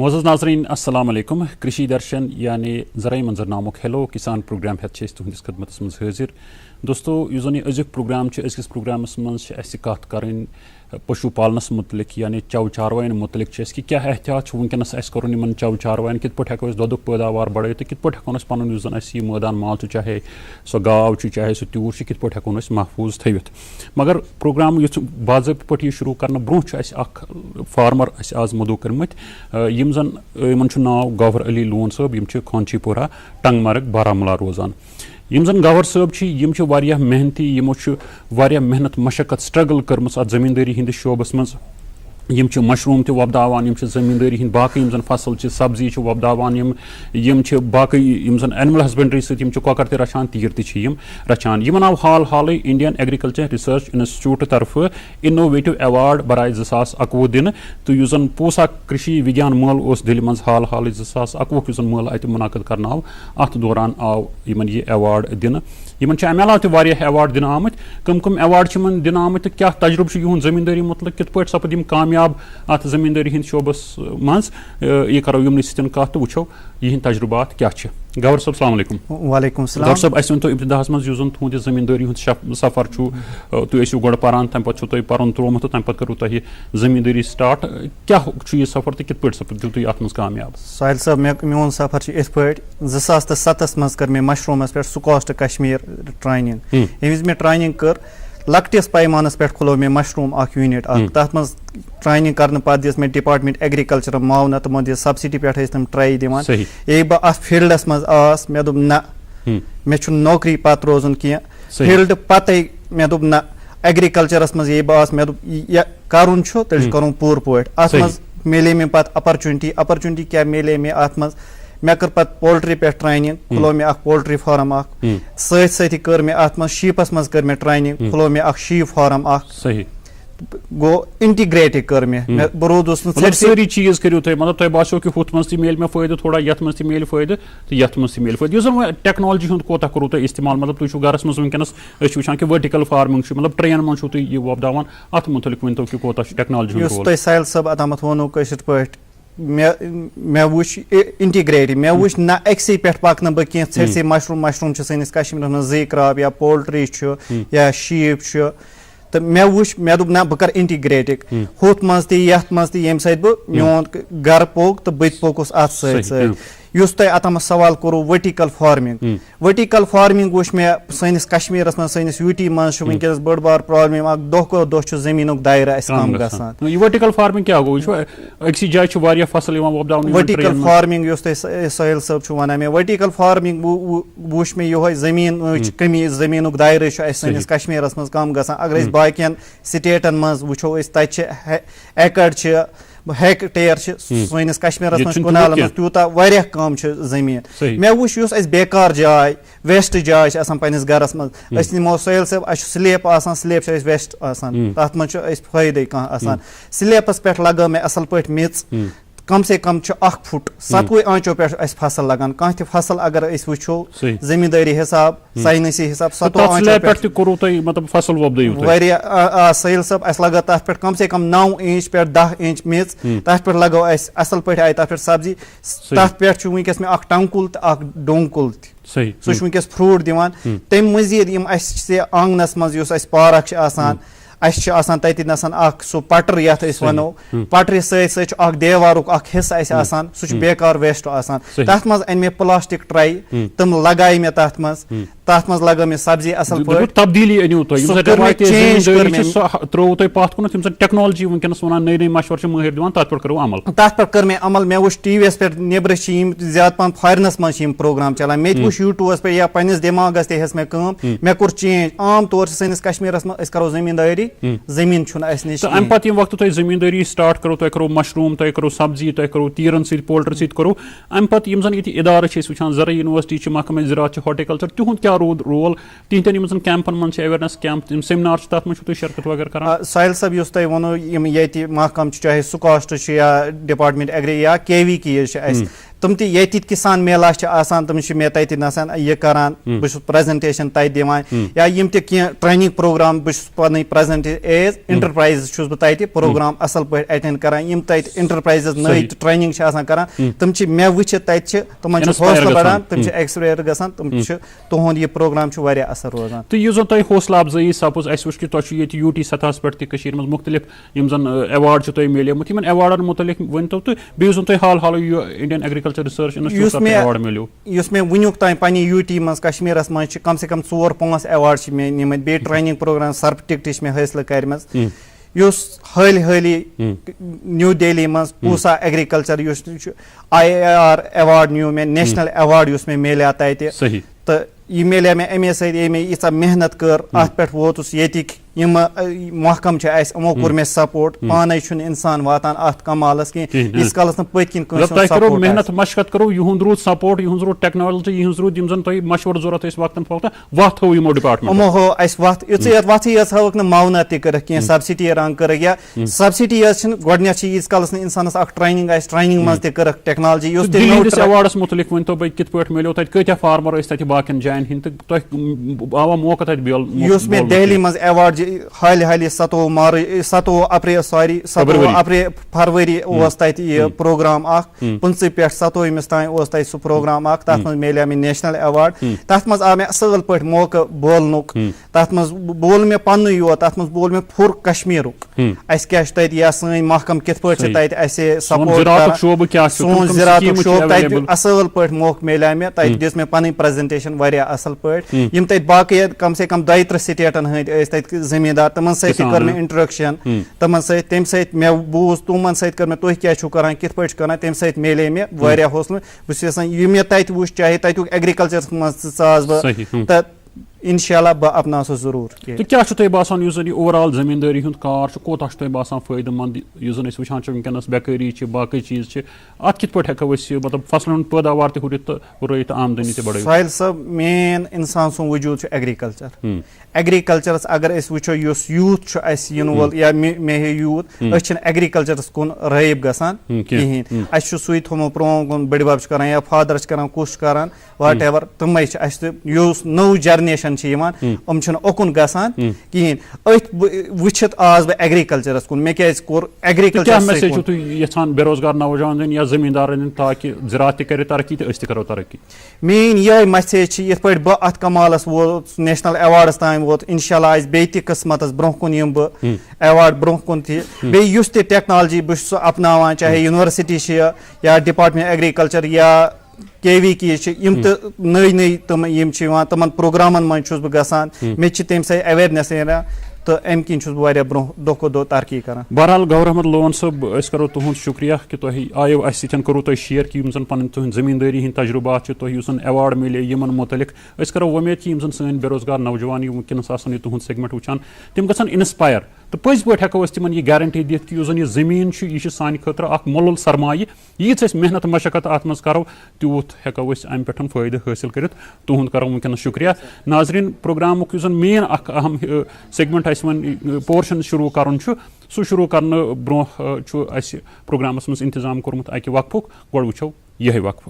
मोअज़्ज़ज़ नाज़रीन अस्सलाम वालेकुम। कृषि दर्शन यानी ज़राई मंजर नामुक हेलो किसान प्रोग्राम हेत तुहंदिस खदमतस मज हाजिर। दोस्तों यह जन अजुक प्रोग्राम अजिस प्रोग्रामस मज कत कर पशु पालनस मुतलिक यानी चव चारवाइन मुतलिक कि क्या एहतियात वनकस कर चव चारवाइन कित पे हेको दुक पैदावार बढ़ तो कित पे हेको पन यह मैदान माल चाहे सो गाव चाहे सो त्यूर कित पे हेको महफूज थवित। मगर प्रोग्राम युथ बाज़ाब्त पे शुरू करने ब्रोह फार्मर आज मदु कर्मत यम जन नाव गौहर अली लोन साहब यम खानचीपोरा टंगमर्ग बारामुला रोजान। यम जन गौहर साहब वारिया मेहनती यमो वारिया मेहनत मशक्कत स्ट्रगल कर्मस अत जमींदारी हिंदिस शोबस मज यम मशरूम ते वोपदावान यम जमींदारी हिंद बाकी यम जन फसल सब्जी वोपदावान यम बाकी यम जन एनिमल हस्बेंड्री सम कॉकर ते रचान तीर ते रचान। यमन आव हाल हाल इंडियन एग्रीकल्चर रिसर्च इंस्टीट्यूट तरफ इनोवेटिव अवार्ड बराए 2021 दिन तो यह जन पूसा कृषि विज्ञान मेल उस दिल्ली मज हाल हाल 2021 यह मेल अत मुनाकद करना आव अत दौरान आव यमन यह अवार्ड दिन। यमन अमे अलाव ते वारिया अवार्ड दिन आमत कम अवार्ड यमन दिन आमत क्या तजुर्बे युहद जमींदारी मुतलिक कित पे सपद कामयाब अत जमींदारी हिंद शोबस मज यह करो यमन सतन कत तो वो यह तजुर्बात क्या। गौहर साहब अस्सलाम वालेकुम। वालेकुम सलाम। गौहर साहब वन तो इब्तिदाहस मज युस तुहद जमींदारी हुंद सफर तुम गो पारान तम पे पर्न त्रोमुत तम पे करू तुह जमींदारी स्टार्ट क्या यह सफर तो कित पे सपद तुम अत मज कामयाब। साहिल साहब मोन सफर इत पे 2007 मज कर मे मशरूमस पे सुकॉस्ट कश्मीर ट्रेनिंग ये मे ट्रेनिंग कर लकटिस पैमानस पे खुलो मे मशरूम यूनिट तथ मज ट्रेनिंग करने पे दिस मे डिपार्टमेंट एग्रीकल्चर मावन तमो दिस सब्सिडी पे तम ट्राई दिवान ये बह फील्डस मज आस मे दोप ना मे नौकरी पत रोजन कह फील्ड पते मे दोप ना एग्रीकल्चरस मज ये बह मे दोप करुन तेल कर पूर पे अत मज मिले मे पे अपरचुनिटी क्या मिले मे अत मज मे कर पत पोल्ट्री पे ट्रेनिंग खुलो मे पोल्ट्री फार्म सती कर मे अत मज शीपस मज कर मे ट्रेनिंग खुलो मे शीप फार्म गो इंटीग्रेट कर मे बह रोदुस सारी चीज करू तुम मतलब तुम बासो कि हुत मज मिल मे फायदे थोड़ा यथ मज मिल फायदे तो यथ मज मिल फायदे जन टेक्नोलॉजी हुंद कोता करू तुम इस्तेमाल मतलब तुम गरस मज वनकस वुचान कि वर्टिकल फार्मिंग मतलब ट्रेन मज तुम यह वोपदावान अत मुतलिक वन तो कि कोता टेक्नोलॉजी तुम साहिल साहब अतमत वोनो कशिर पे मे वुच इंटीग्रेट मे वुच ना अक्सी पे पकन बह कह से मशरूम सैनिस कश्मीर मज जी क्रॉप या पोल्ट्री या शीप तो मे वुच मे दोप ना बह कर इंटीग्रेट हुत मज यथ मज ये मोन गर पोक तो बह पोकुस अत सत युस तुम अतम सवाल करो वर्टिकल फार्मिंग वुच मे सैनिस कश्मीर मज सैनिस यूटी मज वनकस बड़ बार प्रॉब्लम दह दह जमीन दायरा कम गसान। वर्टिकल फार्मिंग क्या गो अक्सी जाय वारिया फसल वर्टिकल फार्मिंग युस तुम साहिल साहब वन मे वर्टिकल फार्मिंग वुच मे यह जमीन कमी जमीन दायरा सैनिस कश्मीर मज कम गसान। अगर बाकियन स्टेटन मज वुचो तत एकड़ हेक्टेयर सैनिस कश्मीर मज कुनाल मज तूता वारिया कम जमीन मे वुच युस बेकार जाय वेस्ट जाय पन्निस गरस मज निमो साहिल साहब स्लेप स्लेप वेस्ट तथ मज फायदे कह स्लेपस पे लगा मे असल पे मिच कम से कम 1 फुट 7 आंचो पे फसल लगान कह फसल अगर वो जमींदारी हिसाब साइंसी हिसाब 7 मतलब फसल साहिल साहब लगा तथ पे कम से कम 9 इंच पे 10 इंच मेज तथ पे लगो असल पे आई तथ पे सब्जी तथ पे वनकस मे टंगकुल तो डोंगकुल सह वनकस फ्रूट दिवान तम मजीद आंगनस मज पार्क तति नसन सो पटर यथ वनो पटर सत देवारुक हिस्सा सह बेकार वेस्ट तथ मज अन मे प्लास्टिक ट्राई तम लगाई मे तथ मज लगा मे सब्जी असल पे तब्दीली टेक्नोलॉजी वनकस वन नई नई मशवर महर दिवान तथ पे करो अमल तथ पे कर मे अमल मे वुच टीवी पे नेबर ज्यादा पन फॉरेनस मज प्रोग्राम चलान मे वुच यूट्यूबस पे या पन्निस दिमागस ते हेस मे कम मे कोर चेंज आम तौर सैनिस कश्मीर मज करो जमींदारी जमीन निश अम पे वक्त तुम जमींदारी स्टार्ट करो तुम करो मशरूम तुम करो सब्जी तुम करो तीरन सत पोल्ट्री सत करो अम पे जन ये इदारे वुचान ज़राई यूनिवर्सिटी महकमा ज़राअत हॉर्टिकल्चर तिहुंद क्या रोल तिहदन कैंपन मन एवेयरनेस कैंप सेमिनार तथ मज शिरकत वगैरह कर। साहिल साहब युस तुम वो ये महकम चाहे सुकॉस्ट या डिपार्टमेंट एग्री या KV की तम ती येति किसान मेला तम मे तत यह करान बस प्रेजेंटेशन तत दिवान या यम ते ट्रेनिंग प्रोग्राम बस पन प्रेजेंट एज इंटरप्राइज बह तत प्रोग्राम असल पे अटेंड करान यम तत इंटरप्राइज नई ट्रेनिंग करान तम मे वुचित तत तमन हौसला बढ़ान तम एक्सपायर गसान तम तुहद यह प्रोग्राम असल रोजान तो यह जन तुम हौसला अफजाई सपोज अस वो कि तुम यूटी सतह पे मुख्तलिफ यम एवार्ड तुम मिलेमुत इन एवार्डन मुतलिक वन तो बे तुम हाल हाल Indian agriculture research institute award मिलो मे वुनुक तान पे यूटी मज कश्मीरस मज कम से कम 4-5 एवार्ड मे निमत बे ट्रेनिंग प्रोग्राम सर्टिफिकेट मे हासिल कर हाली न्यू दिल्ली मज पूसा एग्रीकल्चर IAR एवार्ड न्यू मे नेशनल एवार्ड मे मिले तत तो यह मिले मे अमे मे यीचा मेहनत कर अत पे वोतुस येतिक यम महकम यमो कोर मे सपोर्ट पाने इंसान वातान अत कमालस कह कालस पत्किन करो मेहनत मशकत करो युंद रूद सपोर्ट युंद रूद टेक्नोलॉजी युंद रूद यम जन तुम मशवर जरूरत वक्तन फवक्तन वत हो यमो डिपार्टमेंट यमो हो अस वत वत हवक मावना तक कह सब्सिडी रंग कर या सब्सिडी गोडन यीस कालस इंसानस ट्रेनिंग ट्रेनिंग मज तक टेक्नोलॉजी अवार्डस मुतलिक वन तो कित पे मिलो तत कत्या फार्मर तत बाकिन जायन हिंद तो आवा मौका तत मे दिल्ली मज एवार्ड हाल 17 फरवरी तत यह प्रोग्राम 15 पे 17 तान तत सह प्रोग्राम तथ मज मिले मे नेशनल एवार्ड तथ मज आव मे असल पे मौका बोलनुक तथ मज बोल मे पन योत तथ मज बोल मे फुर कश्मीरुक अस क्या तत या सन महकम कित पे तत सपोर्ट सोन ज़राअतुक शोब तत असल पे मौका मिले मे तत दिस मे पन प्रेजेंटेशन वारिया असल पे यम तत बाकी कम से कम 2-3 स्टेटन हंद तत जमींदार तमन सत कर मे इंट्रोडक्शन तमन तम मे बूज तुमन सत कर मे तुह क्या करान कित पे करान तम सत मिले मे वारिया हौसला बस यह मे तत वुच चाहे तत्युक एग्रीकल्चर मज चास बह इंशाल्लाह बह अपना सो जरूर तो क्या तुम बासान ओवरऑल जमींदारी हूं कार कोता तुम बासान फायदेमंद वुचान वनकस बेकारी बाकी चीज अत कित पे हेको मतलब फसलन पैदावार हुरित हुरत आमदनी बढ़ साहिल सब मेन इंसान सुन वजूद एग्रीकल्चर एग्रीकल्चरस अगर वो यूथ इन वोल या मे यूथ एग्रीकल्चरस कुन रईब गसान कहें सू थोमो प्रोम कुन बड़बाब करान या फादर करान कुछ करान वाट एवर तम नौ जनरेशन ओकुन गसान कहें अथ वुचित आज बह एग्रीकल्चरस कुन मे क्या कोर एग्रीकल्चर बेरोजगार नौजवान या जमींदार ताकि ज़राअत कर तरक्की तो करो तरक्की मेन यह मैसेज ये बह अत कमालस वो नेशनल एवार्डस तान वोत इंशाल्लाह बे किस्मत ब्रोह कुन यम बह एवार्ड ब्रोह कुन बेस टेक्नोलॉजी बह अपनावान चाहे यूनिवर्सिटी या डिपार्टमेंट एग्रीकल्चर या KVK यम तो नई तम तमन प्रोग्रामन मज बह गसान मे तम अवेयरनेस तो अम किन बह दो दो तरक्की कर बहरहाल गौर अहमद लोन साहब करो तुहद शुक्रिया कि तुम आयो अस करो तुम शेयर कि पन जमींदारी हंद तजुर्बात तुम एवार्ड मिले यमन मुतलिक करो उम्मीद कि सन बेरोजगार नौजवान वनकस तुहद सेगमेंट वुचान तम गन इंस्पायर तो पज पे हेको तिमन यह गारंटी दिख कि यह जमीन यह सान खतर मोल सरमाय यीच मेहनत मशक्कत अत मज करो तूत हेको अम पे फायदे हासिल कर तुहद करो वनकस शुक्रिया नाजरीन प्रोग्राम मेन अहम सेगमेंट वन पोर्शन शुरू कर सह शुरू करने ब्रोह प्रोग्रामस मज इंतजाम कोर्मुत अकि वक्फुक गोड़ वुचो यह वक्फ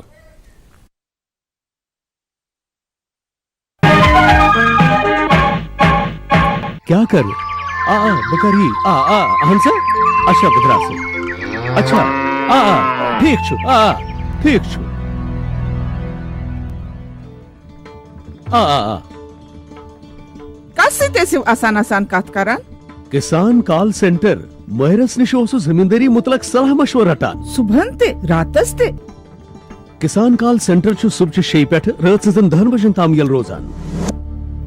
क्या कर बकरी हंसा अच्छा बदरा अच्छा ठीक छु कस आसान आसान कत करान किसान कॉल सेंटर महरस निश जमींदारी मुतलक सलाह मशवर रटान सुबहन ते रातस ते किसान कॉल सेंटर सुबह 6 पे रात 10 बजन ताम यल रोजान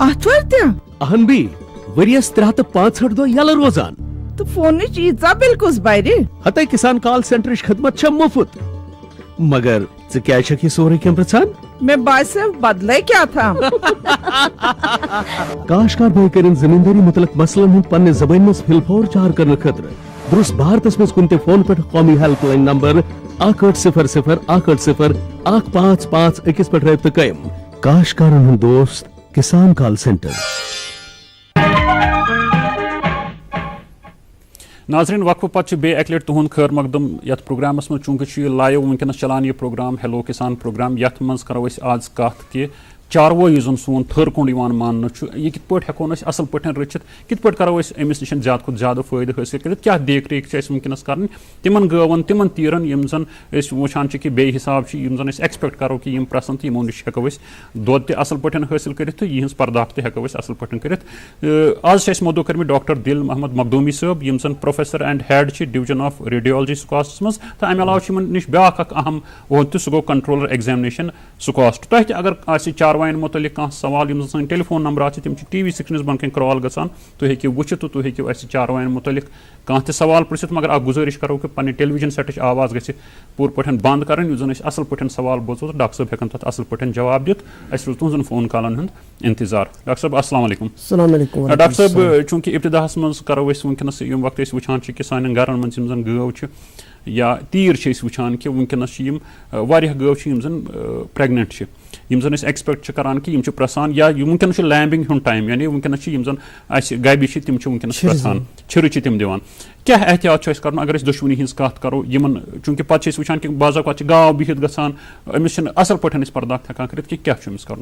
आथवार ते अहन भी वरियस 365 दो यल रोजान तो फोन ईजा बिल कुस बायरे हते किसान कॉल सेंटर खदमत मुफ्त मगर क्या सोरे कम प्रचान मैं बासे बदले क्या था काशकार भाई कर जमींदारी मुतलक मसलन हूं पन्ने जबान मज फिलफोर चार करने खतर दुरुस्त भारतस मज कुन फोन पे कौमी हेल्पलाइन नंबर 1800-150-155 पे रब्त कायम काशकारन हूं दोस्त किसान कॉल सेंटर। नाजरीन वक्फ पत् बे अक लट तुहद खैर मकदम यथ प्रोग्रामस मज चूंकि लाइव वनकस चलान यह प्रोग्राम हेलो किसान प्रोग्राम यथ मज करो आज कत कि चारवो यह सोन थर कुंड मान यह कित पे हेको असल पे रचित कित पे करो अमिस निश ज्यादा खुद ज्यादा फायदे हासिल कर क्या देख रेख वनकस कर तिमन गवन तिमन तीरन यम जन वुचान कि बे हिसाब जन एक्सपेक्ट करो कि प्रसन यमो निश हेको दोद ते असल पे हासिल कर यहज पर्दाख ते हेको असल पे कर आज मदो कर डॉक्टर दिल मोहम्मद मखदूमी साहब यम जन professor and head division of radiology SKUAST मज तो अमे अलावा निश ब्या अहम वोद तो सह गो कंट्रोलर एग्जामिनेशन सुकास्ट तह अगर चारवाइन मुतलिक कह सवाल यम सन टेलीफोन नंबर तिम TV6 न्यूज़ बन कॉल गसान तुम हेकि वुचित तो तुम हेकि चारवाइन मुतलिक कह त सवाल पृछित मगर अ गुजारिश करो कि पन्ने टेलीविजन सेट आवाज गि पूर पे बंद कर जन असल पे सवाल बोजो तो डॉक्टर साहब हेकन तथ असल पे जवाब दित अस रोज तुहन फोन कॉलन हूं इंतजार डॉक्टर साहब अस्सलाम वालेकुम डॉक्टर साहब चूंकि इब्तिदाहस मज करो वनकस यम वक्त वुचान कि सान गरन मज जन गव या तीर वुचान कि वनकस गव जन प्रेगनेंट यम जन एक्सपेक्ट करान कि प्रसान या वनकस लैम्बिंग हुंद टाइम यानी वनकस जन गबि तिम वनकस प्रसान छिर तिम दिवान क्या एहतियात कर अगर दुश्मनी हज कत करो यमन चूंकि पे वुचान कि बाजा गाव बिहित गसान अमिस असल पे पर्दाख हेकान कर क्या कर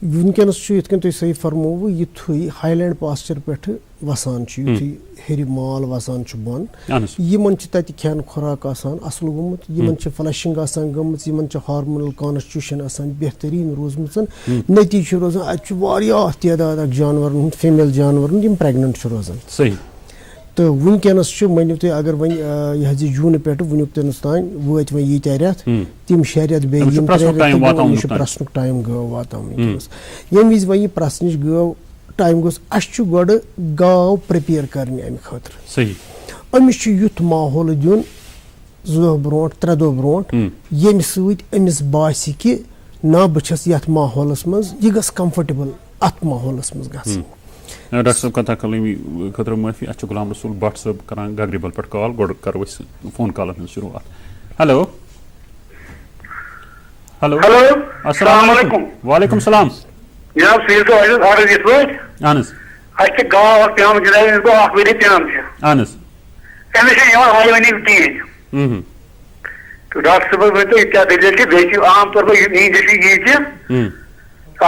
वनकस तुम सही फरमो युथु हाईलैंड पास्चर पे वसान युथु हेर माल वसान बन यमन खेन खुराक असल गोमुत यमन फ्लशिंग गमत हार्मोनल कॉन्स्टिट्यूशन बेहतरीन रोजम नतीज रोजान अत तादाद जानवर फीमेल जानवर प्रेगनेंट रोजान सही तो वनकस मानो तुम अगर वन यह जून पे वनुकस तान वत वो ये रेत तम 6 रेत प्रसनुक टाइम गो वातान वनकस यम विज वो प्रसनच गो टाइम गोस गोड गाव प्रिपेयर करने अमे खतर सही अमिस युथ माहौल दिन 2 दह ब्रोट 3 दह ब्रोट यम समिस बासी कि ना बस यथ माहौलस मज यह गस कंफर्टेबल अत माहौलस मज ग डॉक्टर साहब कथा कल खतर माफी अच्छा गुलाम रसूल भट्ट साहब करान गागरीबल पे कॉल गोड करो फोन कॉल शुरुआत हेलो हेलो हेलो अस्सलाम वालेकुम वालेकुम सलाम जनाब सील तो आर्डर इस पे अनस अच्छे गांव और प्याम गिराए इनको आखिरी प्याम से अनस कमीशन यहां हाई वनी तीन तो डॉक्टर साहब में तो क्या दलील थी बेची आम तौर पर ये जैसी ये थी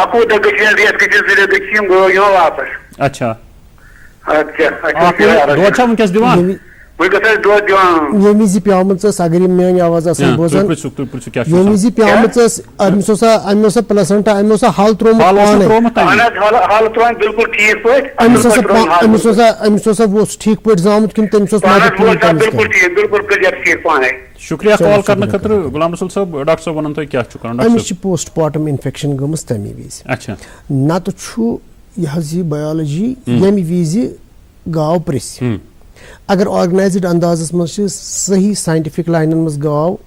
आपको तो गचियां रेस के जरिए गचियां गो यहां वापस अच्छा अच्छा दो अच्छा वनकस दिवान वनकस दो दिवान ये मिज प्यामस अगर मेन आवाज बोजान ये मिज प्यामस अमस प्लेसेंटा अमस हल त्रोम हाल त्रोम बिल्कुल ठीक पे अमस वो ठीक पे जामुत किन तमस बिल्कुल क्लियर ठीक पाने शुक्रिया कॉल करने खतर गुलाम रसूल साहब डॉक्टर साहब वन तो क्या करन अमिस पोस्टमार्टम इन्फेक्शन गमस तमी विज अच्छा ना तो छु यह बायोलॉजी यम विज गाव प्रिस अगर ऑर्गेनाइज्ड अंदाजस मज सही साइंटिफिक लाइन मज गाव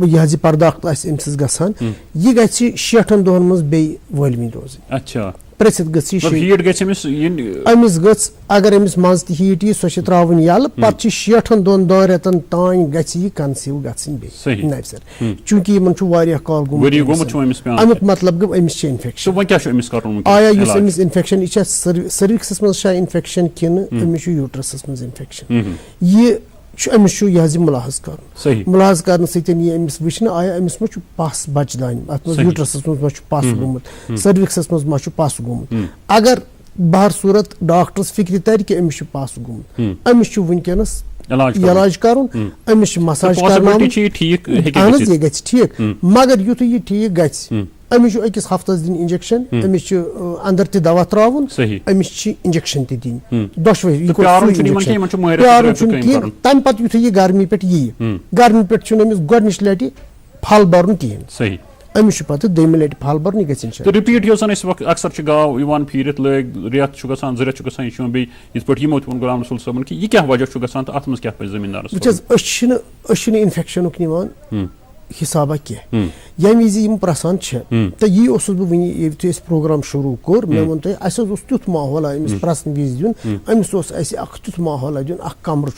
यह पर्दाख अमस गसान यह ग 60 दोहन मज बे वलमी रोज अच्छा प्रसिद्ध गमिस अगर अमिस मज हीट यी सो त्रावन यल पे 60 दोन रेतन तान गि कंसीव गई सर चूंकि इन काल अमुक मतलब गो अमिस इन्फेक्शन आया अमिस इन्फेक्शन यह सर्विक्स मज इन्फेक्शन किन अमिस यूट्रसस मज इन्फेक्शन यह अमिस यह मुलाहज कर मुलाहज कर अमिस वुचन आया अमिस मा पस बचदान अत यूट्रसस मज पस गोमुत सर्विक्सस मज पस गोमुत अगर बहर सूरत डॉक्टरस फिक्र तर कि अमिस पस गोमुत अमिस वनकस इलाज कर अमिस मसाज कर ठीक मगर युथ यह ठीक ग अमिस अकिस हफ्तस दिन इंजेक्शन अमिस अंदर त दवा त्रावन अमिस इंजेक्शन त दिन दोशवे प्यार तम पत युथ यह गर्मी पे गर्मी पे अमिस गोडनिश लटि फल भरन कहें सही अमिस पे दम लटि फल भरन गो रिपीट अक्सर गाव फिरत लग रेत गसान 2 रेत गसान बे यमो वो गुलाम रसूल साहब कि यह क्या वजह गसान तो अत मज क्या जमींदार इन्फेक्शन निवान हिसाबा कह यम विज प्रसान तो यी बह वन प्रोग्राम शुरू कोर मे वो तुम तुथ माहौल अमिस प्रसन विज दिन अमिस तुथ माहौल दिन कमर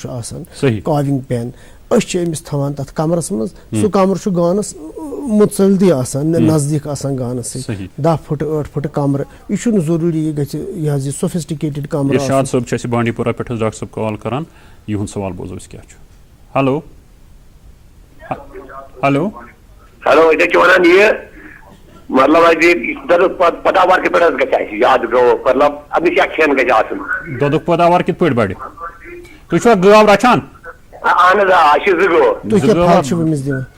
काविंग पेन अमिस थवान तथ कमरस मज सह कमर छु गानस मुतसलदी आसान नजदीक आसान गानस से 10 फुट 8 फुट कमर यह जरूरी यह सोफिस्टिकेटेड कमर इरशाद साहब छ बांडीपोरा पे डॉक्टर साहब कॉल करान युन सवाल बोजो क्या हेलो हेलो हेलो ये वन ये मतलब पैदावार के पे याद गो मतलब अमिस खेन गन दुध पैदावार कित पे बढ़ तुम गाव रचान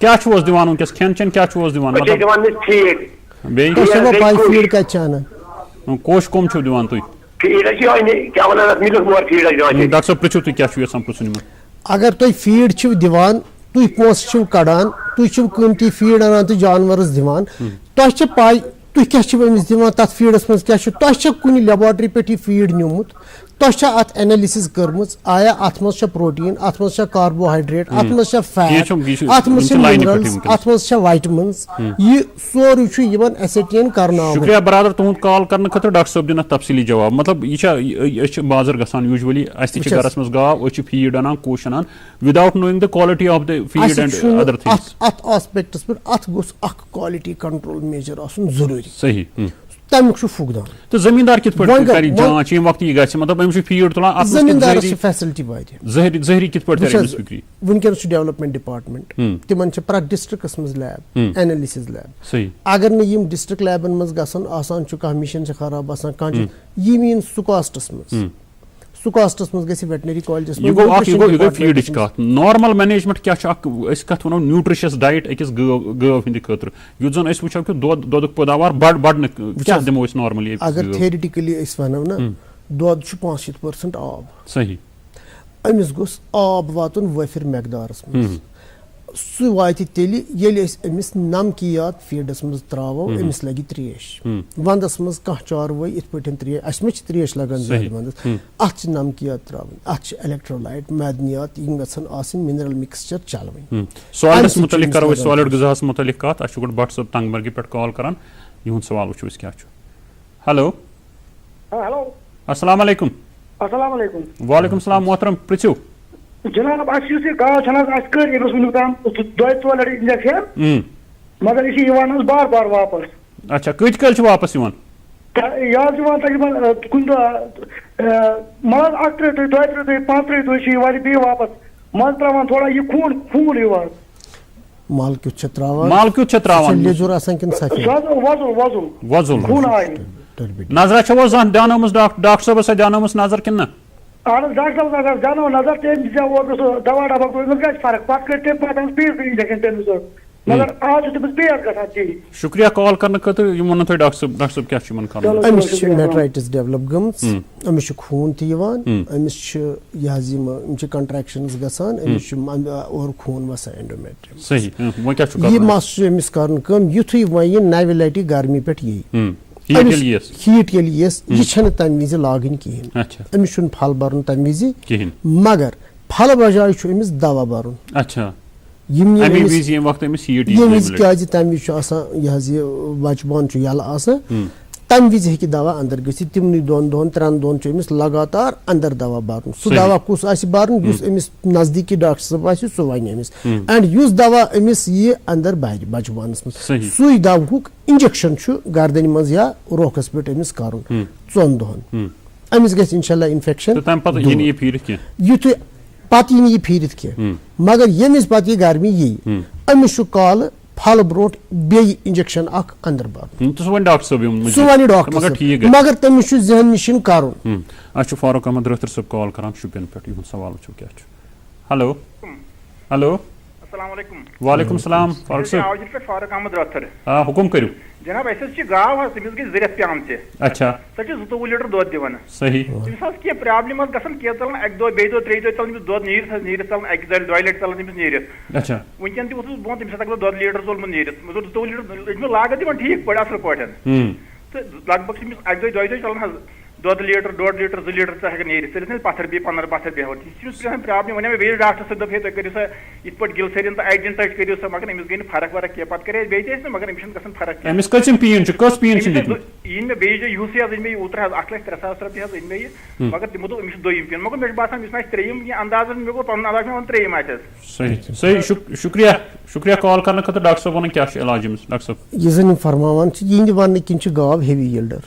क्या दिवान वनकस खेन चेन क्या दिवान कोश कम दिवान तुम डॉक्टर साहब पृछो तुम क्या पृछुन अगर तुम फीड दिवान तुम पोस कड़ान तुम कीमती फीड अनान तो जानवरस दिवान तुम पाई तुम क्या दिवान तथ फीडस मज क्या कुन लेबोरेटरी पे फीड निमुत अत एनालिसिस कर्मच आया अत मज प्रोटीन अत मज कार्बोहाइड्रेट अत मज फैट अत मज मिनरल्स अत मज वाइटमिन्स यह सोरे एसेटेन करना शुक्रिया बरादर तुहद कॉल करने खतर डॉक्टर साहब दिन तफसीली जवाब मतलब यह बाजार गसान यूजुअली गरस मज गाव फीड अनान कोश अनान without knowing the quality of the feed and other things अत एस्पेक्टस पे अत गोस क्वालिटी कंट्रोल मेजर आसन जरूरी सही तमुक फुकदान तो जमींदार कित पे करी जांच यम वक्त यह गछ मतलब अमिस फीड तुलान जमींदार फैसिलिटी वारिया जहरी कित पे बिक्री वनकस डेवलपमेंट डिपार्टमेंट तिमन प्रत डिस्ट्रिक्टस मज लैब एनालिसिस लैब सही अगर न यम डिस्ट्रिक्ट लैबन मज गसन आसान कह मिशन खराब आसान कह यह मीन सुकास्टस मज सुकास्टस मज गसी वेटनरी कॉलेजस मज फीड कत नॉर्मल मैनेजमेंट क्या कत वनो न्यूट्रिशियस डाइट अकिस गव हिंद खतर युत जन वो कि दुध पैदावार बढ़ क्या दिमो नॉर्मली अगर थियरिटिकली वनो ना दुध 65% आब सही अमिस गोस आब वातुन वफिर मकदारस मज सह वाति तेलि येलि अमिस नमकियात फीडस मज त्रावो अमिस लगी त्रेश वंदस मज कह चारवई इत पठन त्रेश असमे त्रेश लगन ज्यादा वंदस अत नमकियात त्रावन अत इलेक्ट्रोलाइट मैदनियात यम गसन आसन मिनरल मिक्सचर चलवन सॉलिड्स मुतलिक करो सॉलिड गजास मुतलिक कत अश गुड बट सब तंगमर्गी पे कॉल करान युन सवाल वुचो क्या हेलो हेलो अस्सलाम वालेकुम वालेकुम सलाम मोहतरम पृछो जनाब गाव कर इंजेक्शन मगर यह बार बार वापस अच्छा कत कल वापस यह कुन मतलब 5 दह वापस मज त्रावान थोड़ा यह खून खून माल क्युत त्रावान वजुल खून आय नजर छो दानोमस डॉक्टर साहब दानोमस नजर कि डॉक्टर साहब जानो नजर दवा डबा फर्क पे मगर आज शुक्रिया कॉल करने खतर वन तुम डॉक्टर साहब क्या अमिस मेट्राइटिस डेवलप गमस अमिस खून अमिस कंट्रैक्शंस गसान अमिस और खून वसान एंडोमेट्रियम सही यह मस अमिस करन युथुय वह नवि लटि गर्मी पे हीट यह तम वि लागन कहें अमिस फल बरन तम वि मगर फल बजाय अमिस दवा बरन अच्छा तम बचबान यल तम वि हे दवा अंदर गि तिमन 2 दोहन 3 दोहन अमिस लगातार अंदर दवा बरन सह दवा कुस बरन अमिस नजदीकी डॉक्टर साहब सह वन अमिस एंड युस दवा अमिस यह अंदर बहर बचबानस मज सु दवुक इंजेक्शन गर्दन मज या रोखस पे अमिस कर 4 दोहन अमिस गि इंशाल्लाह इन्फेक्शन युथ पत यह फीरित कह मगर यमिस पत यह गर्मी यी अमिस काल फल ब्रो बे इंजेक्शन अंदर बर सह वन डॉक्टर मगर तमिस जहन निशिन कर फारूक अहमद रतर साहब कॉल करान शुपियन पे सवाल क्या हेलो हेलो अस्सलाम वालेकुम वालेकुम सलाम फारूक साहब फारूक अहमद रतर हुकुम करू जनाब गाव तमिस गई जरियत प्याम अच्छा सह 22 लीटर दुध दिवान सही तमिस कह प्रॉब्लम गसन कह चलान अक दो बे दो 3 दो चलान दुध नीर चलान अक 2 लट चलान तमिस नीर अच्छा वनकन तुम बोन तमिस अगर 2 लीटर चोलम नीर 22 लीटर लागत दिवान ठीक पे असल पे तो लगभग अक दो 2 चलान $2 लीटर 2.5 लीटर 2 लीटर चा हेकन नेरित चलित पत्थर बी 15 पत्थर बे होत यह प्रॉब्लम वन मे डॉक्टर से दप तुम करो सा इत पे गिलसरिन तो एडिन टच करो सा मगर अमिस गई फर्क वर्क क्या पे बे मगर अमिस गन फर्क अमिस कम पीन कस पीन इन मे बे यूस इन मे उतर 1,03,000 रुपये इन मे मगर तमो दो अमिस दोम पीन मगर मे बासान अमिस त्रेयम अंदाज मे गो पन अंदाज मे त्रेयम सही सही शुक्रिया शुक्रिया कॉल करने खतर डॉक्टर साहब वन क्या इलाज डॉक्टर साहब यह जन फरमान यह वन किन गाव हेवी यील्डर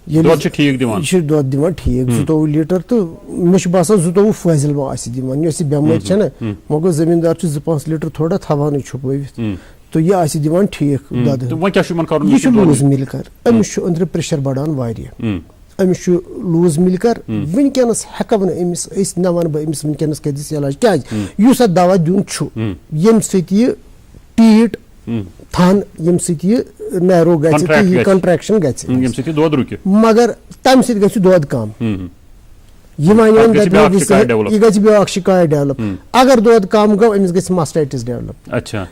दोद ठीक दिवान यह दोद दिवान ठीक 22 लीटर तो मे बासान 22 फैजल दिवान यह बेमार ना मगर जमींदार 2-5 लीटर थोड़ा थवान छुपवित तो यह दिवान ठीक यह लूज मिलकर अमिस अंदर प्रेशर बढ़ान वारिया अमिस लूज मिलकर वनकस हेको अमिस ना वन बह अमिस वनकस कदिस इलाज क्या दवा दिन यम सह टीट थन यम सह नैरो गि कंट्रैक्शन गि मगर तम सह गि दोद कम यह गि ब्या शिकायत डेवलप अगर दोद कम गो अमिस गि मास्टाइटिस डेवलप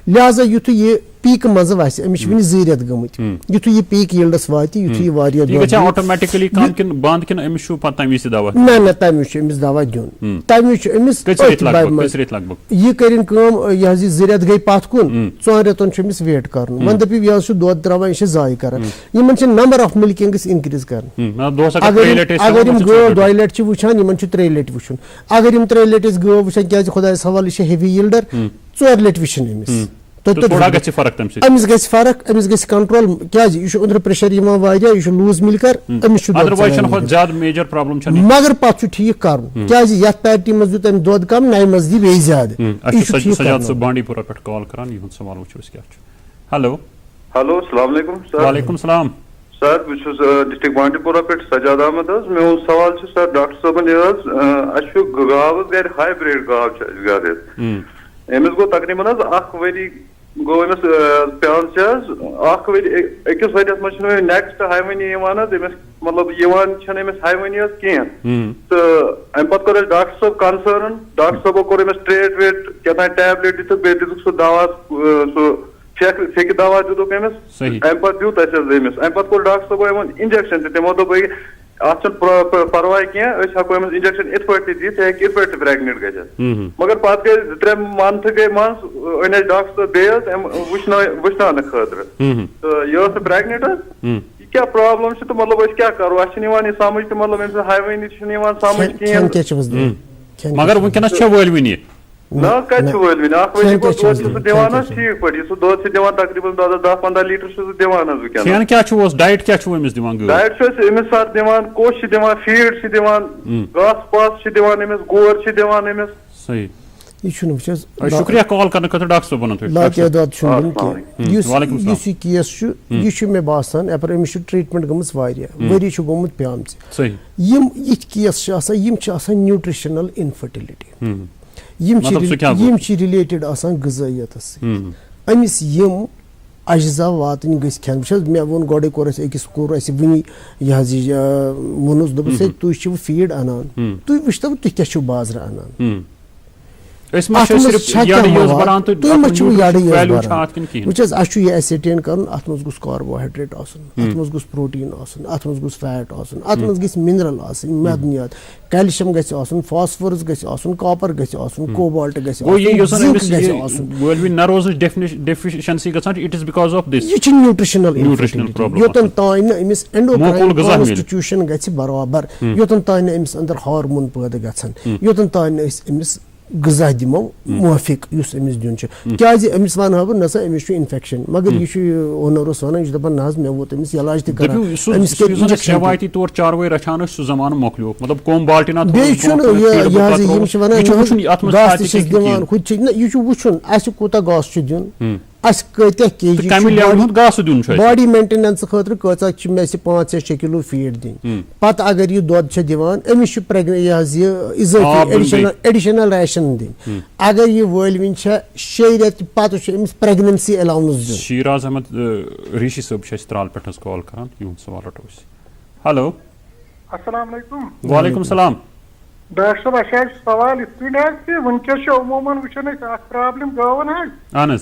लिहाजा युथ यह पीक मज वस अमिस वन 2 रेत गमत युथ यह पीक यील्डस वात युथ ऑटोमेटिकली कम किन बंद किन अमिस छु पता तमी दवा ना तमी अमिस दवा दिन तमी अमिस यह करिन कम यह 2 रेत गई पत कुन 4 रेतन अमिस वेट कर वन दपी यह दोद त्रवान यह जाय कर नंबर ऑफ मिल्किंग्स इंक्रीज कर अगर गो 2 लट वुचान इन 3 लट वुचन अगर 3 लट गो वुचान क्या खुदा सवाल यह हेवी यील्डर 4 लट वुचन अमिस अमिस गि फर्क अमिस गि कंट्रोल क्या यह अंदर प्रेशर यह लूज मिलकर अमिस मगर पे ठीक कर क्या ये पैरिटी मज दुत दोद कम नए मज दी बे ज्यादा बांडीपुरा पे कॉल करान यह सवाल वो क्या हेलो हेलो अस्सलाम वालेकुम सर वालेकुम सलाम सर बहुत डिस्ट्रिक्ट बांडीपुरा पे सजाद अहमद मे सवाल सर डॉक्टर साहब गाव गर हाइब्रिड गाव अमिस गो तकरीबन वरी गो अमिस पान वरी अकिस वरियस मज नेक्स्ट हाइवनी मतलब अमिस हाइवनी कहें तो अम पे कोर डॉक्टर साहब कंसर्न डॉक्टर साहबो कोर अमिस ट्रेट वेट क्या टैबलेट दिख बे दिख दवा फेक दवा दिख अमिस अम पे दित अमिस अम पे कोर डॉक्टर साहबो इंजेक्शन तमो दोप परवाह कह हेको इंजेक्शन इत पे दिख इत पे प्रेगनेंट ग मगर पे गई 2-3 मंथ गई मज अन डॉक्टर साहब वुचन खतर तो यह प्रेगनेंट क्या प्रॉब्लम तो मतलब क्या करो अ समझ तो मतलब हाइवनी समझ कहें मगर वनकस वलवनी ना वलवनी दोद दिवान ठीक पे दोद दिवान तकरीबन 10-15 लीटर दिवान क्या डाइट क्या दिवान डाइट अमिस सर दिवान कोश दिवान फीड दिवान घास पास दिवान अमिस गोर दिवान अमिस सही शुक्रिया कॉल करने खतर डॉक्टर साहब केस यह मे बासान अपर अमिस ट्रीटमेंट गमस वरी गोमुत प्यामच यम केस न्यूट्रिशनल इनफर्टिलिटी यम रिलेटेड गजाइत अमिस यम अज्जा वातन गि खेन मे वो गोडे कोर अकिस कोर वन यह वोनस दोपस तुम फीड अनान तुम वुचतो तुम क्या बाजार अनान एसेटेन कर अत मज गुस कार्बोहाइड्रेट अत मज गुस प्रोटीन अत मज गुस फैट अत मज गि मिनरल मैदनियात कैल्शियम गि फास्फोरस गि कॉपर गि कोबाल्ट यह न्यूट्रिशनल योतन तान अमिस एंडोक्राइन कॉन्स्टिट्यूशन गि बराबर योतन तान अमिस अंदर हार्मोन पैदा गछन योतन तान अमिस गजा दिमो मुआफिक अमिस दिन क्या अमिस वन बह नसा अमिस इन्फेक्शन मगर यह ओनरस वन यह दपान ना मे वो अमिस इलाज तवाती तौर चारवे रचान सह जमान मोकलो मतलब कोम बाल्टिना दिवान खुद यह वुचन कूता गास दिन बॉडी मेंटेनेंस खतर मे 5-6 किलो फीड दिन पत अगर यह दोद दिवान अमिस एडिशनल राशन दिन अगर यह वलविन 6 रेत पत अमिस प्रेगनेंसी अलाउंस दिन शीराज अहमद ऋषि साहब त्राल पे कॉल करान यह सवाल रटो हेलो अस्सलाम वालेकुम वालेकुम सलाम डॉक्टर साहब सवाल इत वनकस अमूमन वुचन प्रॉब्लम गवन अहन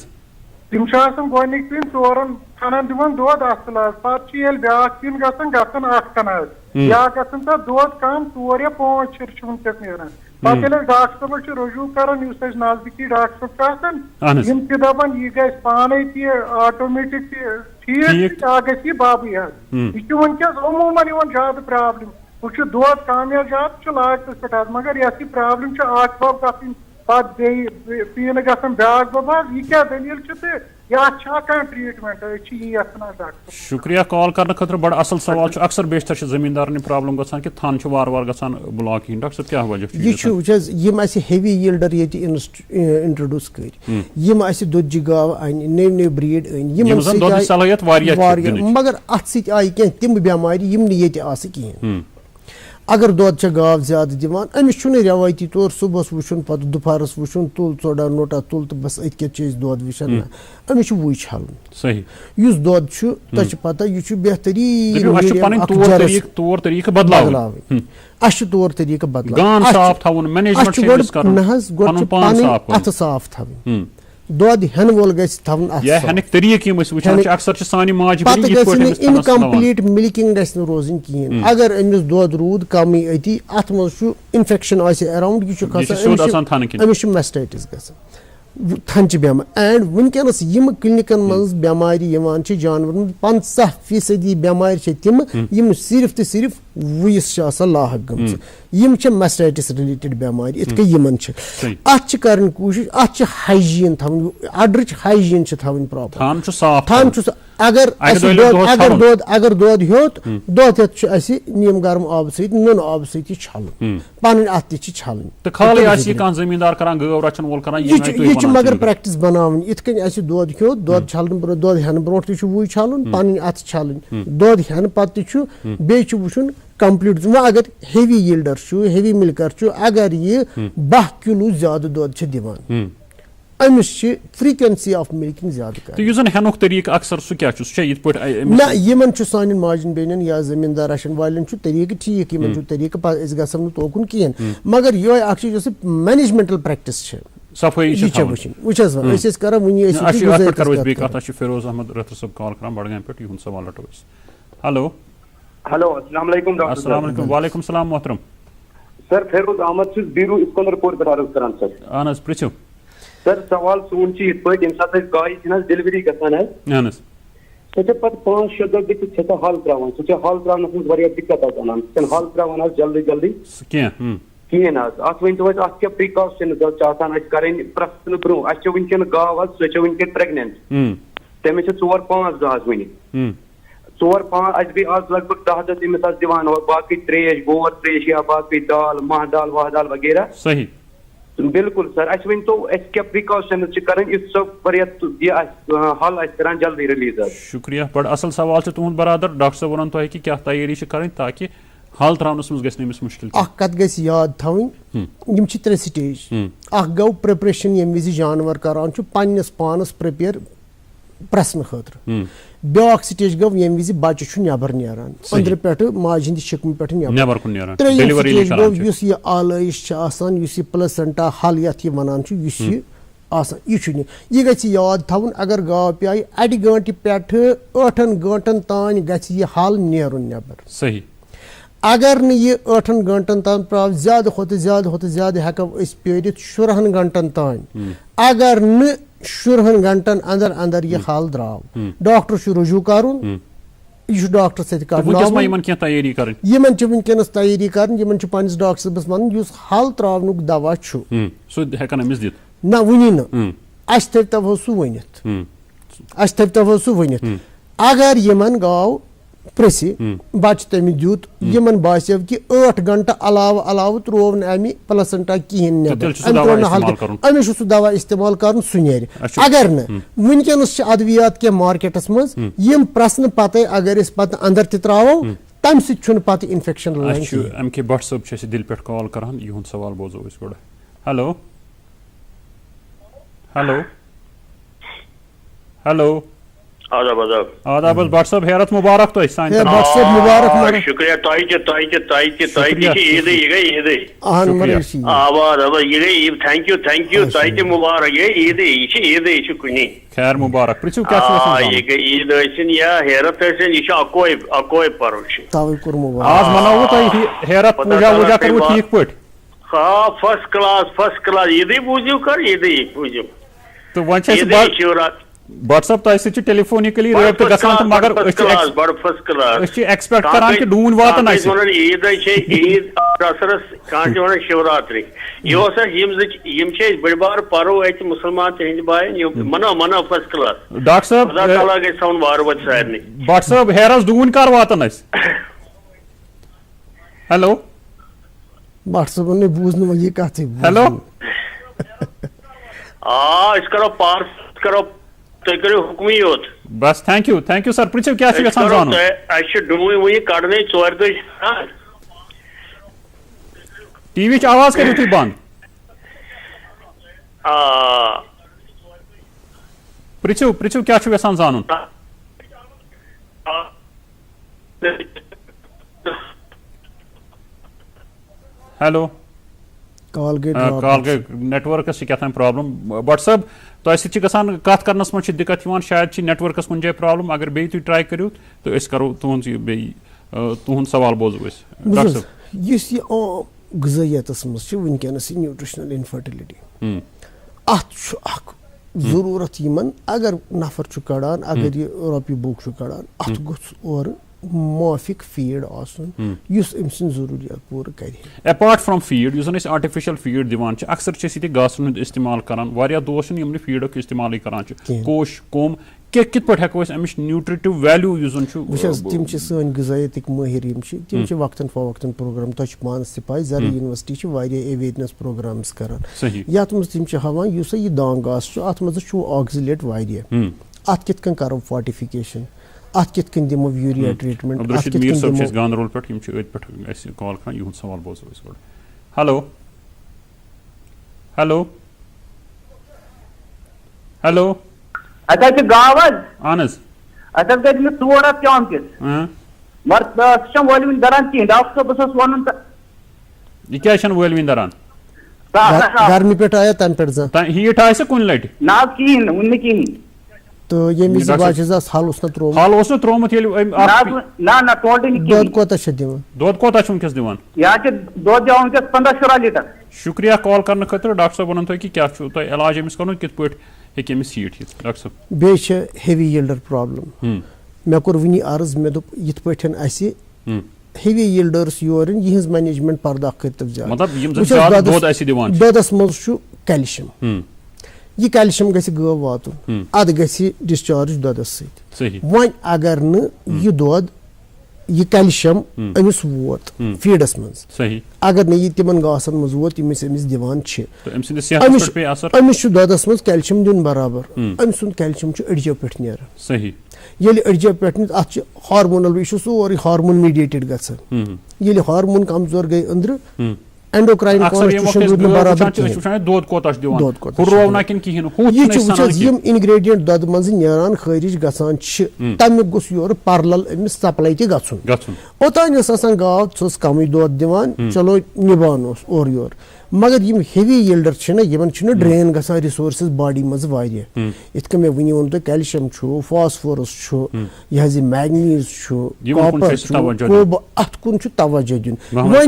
تِم چھِ آسان گۄڈٕنِکۍ پِن 4 تھنن دِوان دۄد اصل حظ پتہٕ چھِ ییٚلہِ بیاکھ پِن گژھان 8 تھن حظ یا گژھان تتھ دۄد کم 4 یا 5 چھِر چھِ وٕنکیٚس نیران پتہٕ ییٚلہِ أسۍ ڈاکٹر صٲبس چھِ رجوع کران یُس اَسہِ نزدیٖکی ڈاکٹر صٲب چھُ آسان یِم چھِ دپان یہِ گژھِ پانے تہِ آٹومیٹِک تہِ ٹھیٖک تہٕ گژھِ یہِ بابٕے حظ یہِ چھُ وٕنکیٚس عموٗمن یِوان زیادٕ پرابلم ہُہ چھُ دۄد کامیاب زیادٕ چھُ لاگتس پٮ۪ٹھ حظ مگر یۄس یہِ پرابلم چھِ اکھ بب گژھٕنۍ پتہٕ بیٚیہِ پیٖنہٕ گژھان بیاکھ بب حظ یہِ کیاہ دٔلیٖل چھِ تہٕ یتھ چھا کانٛہہ ٹریٖٹمنٹ أسۍ چھِ یی یژھان حظ ڈاکٹر شُکریہ کال کرنہٕ خٲطرٕ بڑٕ اصل سوال چھُ اکثر بیشتر چھِ زٔمیٖندارن یہِ پرابلم گژھان کہِ تھن چھُ وارٕ وارٕ گژھان بلاک کِہیٖنۍ ڈاکٹر صٲب کیاہ وجہ چھُ یہِ چھُ وٕچھ حظ یِم اَسہِ ہیوی ییٖلڈر ییٚتہِ انٹرڈیوس کٔرۍ یِم اَسہِ دۄدجہِ گاوٕ اَنہِ نٔو بریٖڈ أنۍ یِمن سۭتۍ واریاہ مگر اتھ سۭتۍ آیہِ کینٛہہ تِم بٮ۪مارِ یِم نہٕ ییٚتہِ آسہٕ کِہیٖنۍ اگر دۄد چھےٚ گاو زیادٕ دِوان أمِس چھُنہٕ رٮ۪وٲیتی طور صُبحس وٕچھُن پتہٕ دُپہرس وٕچھُن تُل ژوٚڈا نوٚٹا تُل تہٕ بس أتھۍ کٮ۪تھ چھِ أسۍ دۄد وٕچھان نہ أمِس چھُ وُے چھلُن یُس دۄد چھُ تۄہہِ چھِ پتہ یہِ چھُ بہتریٖن بدلاوٕنۍ اَسہِ چھُ طور طریٖقہٕ بدلاوُن اَسہِ چھُ گۄڈٕ نہ حظ گۄڈٕ چھِ پنٕنۍ اَتھٕ صاف تھاوٕنۍ دۄد ہٮ۪نہٕ وول گژھِ تھاوُن پتہٕ گژھِ نہٕ اِنکمپلیٖٹ مِلکِنگ گژھِ نہٕ روزٕنۍ کِہینۍ اگر أمِس دۄد روٗد کمٕے أتی اتھ منٛز چھُ انفیکشن آسہِ اراوُنٛڈ یہِ چھُ کھسان أمِس چھُ میسٹایٹس گژھان تھنچہِ بٮ۪مارِ اینڈ وٕنکیٚنس یِم کلنِکن منٛز بٮ۪مارِ یِوان چھِ جانورن 50% بٮ۪مارِ چھِ تِم یِم صرف تہٕ صرف وُیِس چھِ آسان لاحق گٔمژٕ یِم چھِ میسٹایٹس رِلیٹڈ بٮ۪مارِ یِتھ کٔنۍ یِمن چھِ اتھ چھِ کرٕنۍ کوٗشش اتھ چھِ ہایجیٖن تھاوٕنۍ اڈرٕچ ہایجیٖن چھِ تھاوٕنۍ پراپر تھان چھُ اگر دۄد ہیوٚت دۄد ہیٚتھ چھُ اَسہِ نیم گرم آبہٕ سۭتۍ نُنہٕ آبہٕ سۭتۍ یہِ چھلُن پنٕنۍ اتھ تہِ چھِ چھلٕنۍ یہِ چھِ مگر پریکٹِس بناوٕنۍ یِتھ کٔنۍ اَسہِ دۄد ہیوٚت دۄد چھلنہٕ برونٛہہ دۄد ہٮ۪نہٕ برونٛٹھ تہِ چھُ وُے چھلُن پنٕنۍ اتھٕ چھلٕنۍ دۄد ہٮ۪نہٕ پتہٕ تہِ چھُ بیٚیہِ چھُ وٕچھُن کمپلیٖٹ وۄنۍ اگر ہیوی ییٖلڈر چھُ ہیوی مِلکر چھُ اگر یہِ 12 کِلوٗ زیادٕ دۄد چھِ دِوان أمِس چھِ فرٛیٖکوینسی آف مِلکِنگ زیادٕ نہ یِمن چھُ سانٮ۪ن ماجٮ۪ن بیٚنٮ۪ن یا زٔمیٖندار رچھن والٮ۪ن چھُ طریٖقہٕ ٹھیٖک یِمن چھُ طریٖقہٕ پتہٕ أسۍ گژھو نہٕ توکُن کِہینۍ مگر یِہوے اکھ چیٖز یۄس مینیجمنٹل پریکٹِس چھِ یہِ چھِ وٕچھِنۍ وٕچھ حظ أسۍ ٲسۍ کران وٕنی ہیلو السلام علیکم وعلیکم السلام محترم سر فیروز احمد چھُس بیٖرو اسکندر پوٗر پٮ۪ٹھ عرض کران سر اہن حظ پرٛژھِو سر سوال سون چھُ یِتھ پٲٹھۍ ییٚمہِ ساتہٕ اَسہِ گایہِ چھِنہٕ حظ ڈیلؤری گژھان حظ اہن حظ سۄ چھےٚ پتہٕ 5-6 دۄہ گٔژھِتھ چھےٚ سۄ حل تراوان سۄ چھےٚ حل تراونس منٛز واریاہ دِقت حظ اَنان سۄ چھَنہٕ حل تراوان حظ جلدی کِہینۍ حظ اتھ ؤنۍتو اَسہِ اتھ کیاہ پرٛکاشنٕز حظ چھِ آسان اَسہِ کَرٕنۍ پرٛژھنہٕ برونٛہہ اَسہِ چھِ وٕنکیٚن گاو حظ سۄ چھےٚ وٕنکیٚن پریگننٹ تٔمِس چھِ 4-5 دۄہ حظ وُنہِ 4-5 اَسہِ گٔے آز لگ بگ 10 دۄہ تٔمِس حظ دِوان باقٕے تریش گور تریش یا باقٕے دال ماہ دال واہ دال وغیرہ بِلکُل سر اَسہِ ؤنۍتو اَسہِ کیاہ پرٛکاشنٕز چھِ کَرٕنۍ یُتھ سۄ واریاہ یہِ آسہِ حل آسہِ کران جلدی رِلیٖز حظ شُکریہ بڑٕ اصل سوال چھُ تُہُنٛد برادر ڈاکٹر صٲب وَنان تۄہہِ کہِ کیاہ تیٲری چھِ کَرٕنۍ تاکہِ حل تراونس منٛز گژھِ نہٕ أمِس مُشکِل اکھ کتھ گژھِ یاد تھاوٕنۍ یِم چھِ 3 سٹیج اکھ گوٚو پریپریشن ییٚمہِ وِزِ جانور کران چھُ پننِس پانس پریپیر پرٛژھنہٕ خٲطرٕ بیاکھ سٹیج گوٚو ییٚمہِ وِزِ بچہِ چھُ نٮ۪بر نیران أنٛدرٕ پٮ۪ٹھٕ ماجہِ ہٕنٛدِ شِکمہٕ پٮ۪ٹھٕ نٮ۪بر ترٛیٚیِم سٹیج گوٚو یُس یہِ آلٲیِش چھِ آسان یُس یہِ پلسنٹا حل یتھ یہِ ونان چھُ یُس یہِ آسان یہِ چھُنہٕ یہِ گژھِ یاد تھاوُن اگر گاو پیایہِ 1 گٲنٛٹہٕ پٮ۪ٹھٕ 8 گٲنٛٹن تانۍ گژھِ یہِ حل نیرُن نٮ۪بر اگر نہٕ یہِ 8 گٲنٛٹن تام پراو زیادٕ کھۄتہٕ زیادٕ ہٮ۪کو أسۍ پیٲرِتھ 16 گٲنٛٹن تانۍ اگر نہٕ 16 گٲنٛٹن انٛدر یہِ حل درٛاو ڈاکٹر چھُ رجوع کرُن یہِ چھُ ڈاکٹر سۭتۍ کڑناوُن یِمن چھِ وٕنکیٚنس تیٲری کرٕنۍ یِمن چھُ پننِس ڈاکٹر صٲبس ونُن یُس حل تراونُک دوا چھُ نہ وُنی نہٕ اَسہِ تھٲوتو سُہ ؤنِتھ اگر یِمن گاو پرٛژھِ بچہِ تٔمِس دیُت یِمن باسیو کہِ 8 گٲنٛٹہٕ علاوٕ تروو نہٕ امہِ پلسنٹا کِہینۍ نٮ۪بر أمِس چھُ سُہ دوا استعمال کرُن سُہ نیرِ اگر نہٕ وٕنکیٚنس چھِ ادوِیات کینٛہہ مارکیٹس منٛز یِم پرٛژھنہٕ پتے اگر أسۍ پتہٕ انٛدر تہِ تراوو تمہِ سۭتۍ چھُنہٕ پتہٕ انفیکشن आदाब आदाब आदाब बट साहब हैरत मुबारक तो सान बट साहब मुबारक शुक्रिया ईद ईद आवाज ये ईद थैंक यू तह मुबारक ये ईद ईद कुन खैर मुबारक ये ईद या हैरत यह अकोय पर्व आज मनावो तुम हैरत पूजा वूजा करो ठीक पे हाँ फर्स्ट क्लास ईद बूझू कर ईद बूझू तो वो बट साहब तुम सह टेलीफोनिकली रब्त गसान मगर एक्सपेक्ट करान कि डून वातन ईद ईद दसरस कह शिवरात्रि यह बड़ बार पर्व अत मुसलमान तहद बाय मना फर्स्ट क्लास डॉक्टर साहब अल्लाह ताला गई सावन वार वत सारे बट साहब हैरस डून कर वातन हेलो बट साहब ने बूझ ये कत हेलो करो पार करो तुम करो हुक्मी योत बस थैंक यू सर पृछो क्या जान डून वो कड़न 4 दह टीवी आवाज करो तुम बंद पृछो क्या जान हेलो कॉल गई नेटवर्क क्या प्रॉब्लम बट साहब तुम सत कत करनस मज दिक्कत शायद नेटवर्कस कुछ जाए प्रॉब्लम अगर बे तुम ट्राई करो तो करो तुहद सवाल बोजो ग़िज़ाइयतस मज वनकस न्यूट्रिशनल इनफर्टिलिटी अत जरूरत अगर नफर कड़ान अगर यह रोपी बुक कड़ान अत गोर मुआफिक फीड आसन जरूरियात पूरा कर apart from feed artificial feed दिवान अक्सर गासन हुंद इस्तेमाल करान वारिया दोस्त फीड इस्तेमाल करान कोश कोम कित पे हेको अमिश न्यूट्रिटिव वैल्यू तम सन ग़िज़ाइयतिक माहिर तम वक्तन फवक्तन प्रोग्राम तुम पानस पाई जरी यूनिवर्सिटी अवेयरनेस प्रोग्राम्स करान यथ मज तम हावान यह दांग घास अत मज ऑक्जिलेट वारिया अत कित करो फोर्टिफिकेशन अत कित दिमो यूरिया ट्रीटमेंट मीर साहब गांदरबल पे कॉल कर युद सवाल बोजो हेलो हेलो हेलो अत गाव अहन अत गई 4 काम किस मगर सह वलविन दरान कह डॉक्टर साहब बस वन यह क्या वलविन दरान गर्मी पे आया तन पे हीट आ कुन लट ना कहें वन कहें तो ये हल त्रोमुत ना टोटली दूध कोता दूध कोता वनकस दिवान दूध दिवान 15-16 लीटर शुक्रिया कॉल करने खतर डॉक्टर साहब वन कि क्या इलाज अमिस कर कित पे हेक हीट डॉक्टर साहब बे हेवी यील्डर प्रॉब्लम मे कोर वनी अर्ज मे दोप यिथ पठन असी हेवी यील्डर्स योर यहज मैनेजमेंट पर्दा करतव दूधस मज कैल्शियम यह कैल्शियम गि गव वातुन अद गि डिस्चार्ज दूधस सही वन अगर न यह दूध यह कैल्शियम अमिस वोत फीडस मज अगर न यह तिमन घासन मज वोत यमिस अमिस दिवान अमिस दूधस मज कैल्शियम दिन बराबर अमिस कैल्शियम अड़जो पे नेरान सही ये अड़जो पे अत हार्मोनल यह सोरे हार्मोन मीडिएटेड गसान ये हार्मोन कमजोर गई अंदर एंडोक्राइन कॉन्स्टिट्यूशन बराबर इनग्रेडिएंट दूध मज नान खारिज गसान तमिक गोस योर पैरेलल अमिस सप्लाई तह गछुन ओतान गाव सस कम दूध दिवान चलो निभान और योर मगर यम हेवी यील्डर ड्रेन गसान रिसोर्सेस बॉडी मज वारिया इत मे वन वो तो कैल्शियम फास्फोरस यह मैग्नीज कॉपर अत कुन तवज्जो दिन वन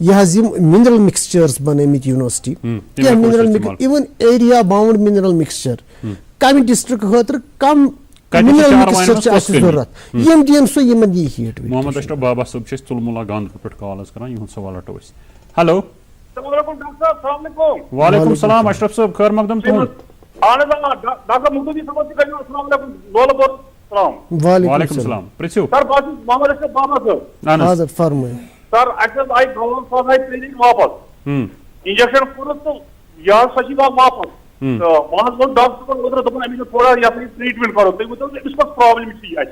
यह मिनरल मिक्सचर्स बनमित यूनिवर्सिटी क्या mineral even area bound mineral mixture कम डिस्ट्रिक्ट खतर कम मिनरल मिक्सचर जरूरत यम दिन सो यमन ये हीट मोहम्मद अशरफ बाबा साहब तुलमुला गांधर पे कॉल कर सवाल रटो हेलो वालेकुम सलाम अशरफ साहब खैर मकदम वालेकुम सलाम पृछो सर फरमाइए sir I government I training वापस इंजेक्शन कोर तो यार सची वापस तो वहां वो डॉक्टर को उधर तो अभी थोड़ा या ट्रीटमेंट करो तो वो तो इस पर प्रॉब्लम थी आज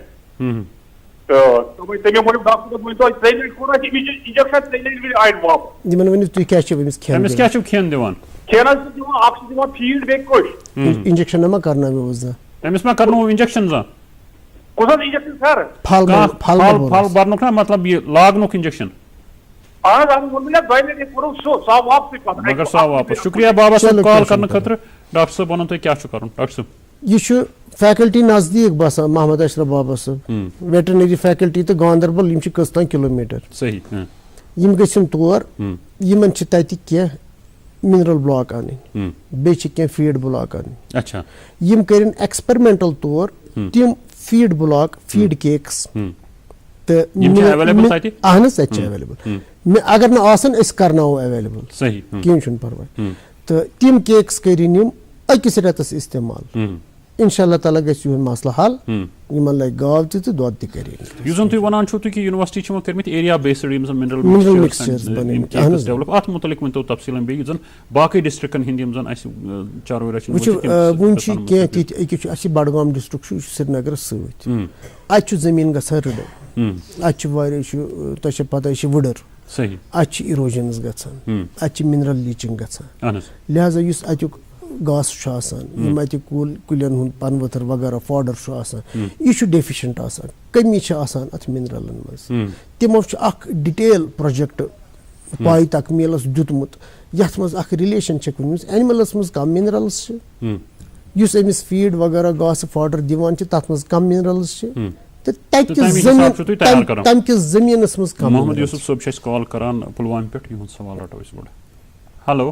तो मैं तमे बोल डॉक्टर को तो ट्रीटमेंट कोरा कि इंजेक्शन ट्रेनिंग भी आई वापस दिमन वन तु क्या छ अमिस खेन दिवान खेना दिवान ऑक्सीजन दिवान फीड बे कोश इंजेक्शन नमा करना में वजह अमिस मा करनो इंजेक्शन जा कुछ इंजेक्शन सर फल भरनुक ना मतलब ये लागनुक इंजेक्शन मगर सा वापस शुक्रिया बाबा साहब कॉल करने खतर डॉक्टर साहब वन तुम क्या कर डॉक्टर साहब यह फैकल्टी नजदीक बसान मोहम्मद अशरफ बाबा साहब वेटरनरी फैकल्टी तो गांधरबल कस्तान किलोमीटर सही यम गम तौर यमन कह मिनरल ब्लॉक आन बे फीड ब्लॉक आन अच्छा यम कर एक्सपेरिमेंटल तौर तम फीड ब्लॉक फीड केक्स तो अहन अवेलेबल अगर ना करनाओ अवेलेबल सही कहें परवाह तो तम केक्स करिन अकिस रेतस इस्तेमाल इंशाअल्लाह ताला गस यह मसला हल यमन लग गाव तो दुध त करिन युजन तुम वनान छो कि यूनिवर्सिटी छो करमित area based mineral mixtures develop अत मुतलिक वनतो तफसीलन बे जन बाकी डिस्ट्रिक्टन हिंद जन अस चारो रचन वन कह ती अस बडगाम डिस्ट्रिक्ट श्रीनगर सत अत जमीन गसान रिडो अत पता वुडर सही अत इरोजन्स गसान अत मिनरल लीचिंग गसान लिहाजा युस अतुक घास कुलियन हुंद पन वथर वगैरह फॉडर यह डेफिशिएंट कमी अत मिनरलन मज तमो डिटेल प्रोजेक्ट पाई तक मेलस दुतमुत यथ मज रिलेशन एनिमलस मज कम मिनरल्स अमिस फीड वगैरह घास फॉडर दिवान तथ मज कम मिनरल्स तम किस जमीनस मज कम मोहम्मद यूसुफ साहब कॉल करान पुलवामा पे सवाल रटो इस बड़ हेलो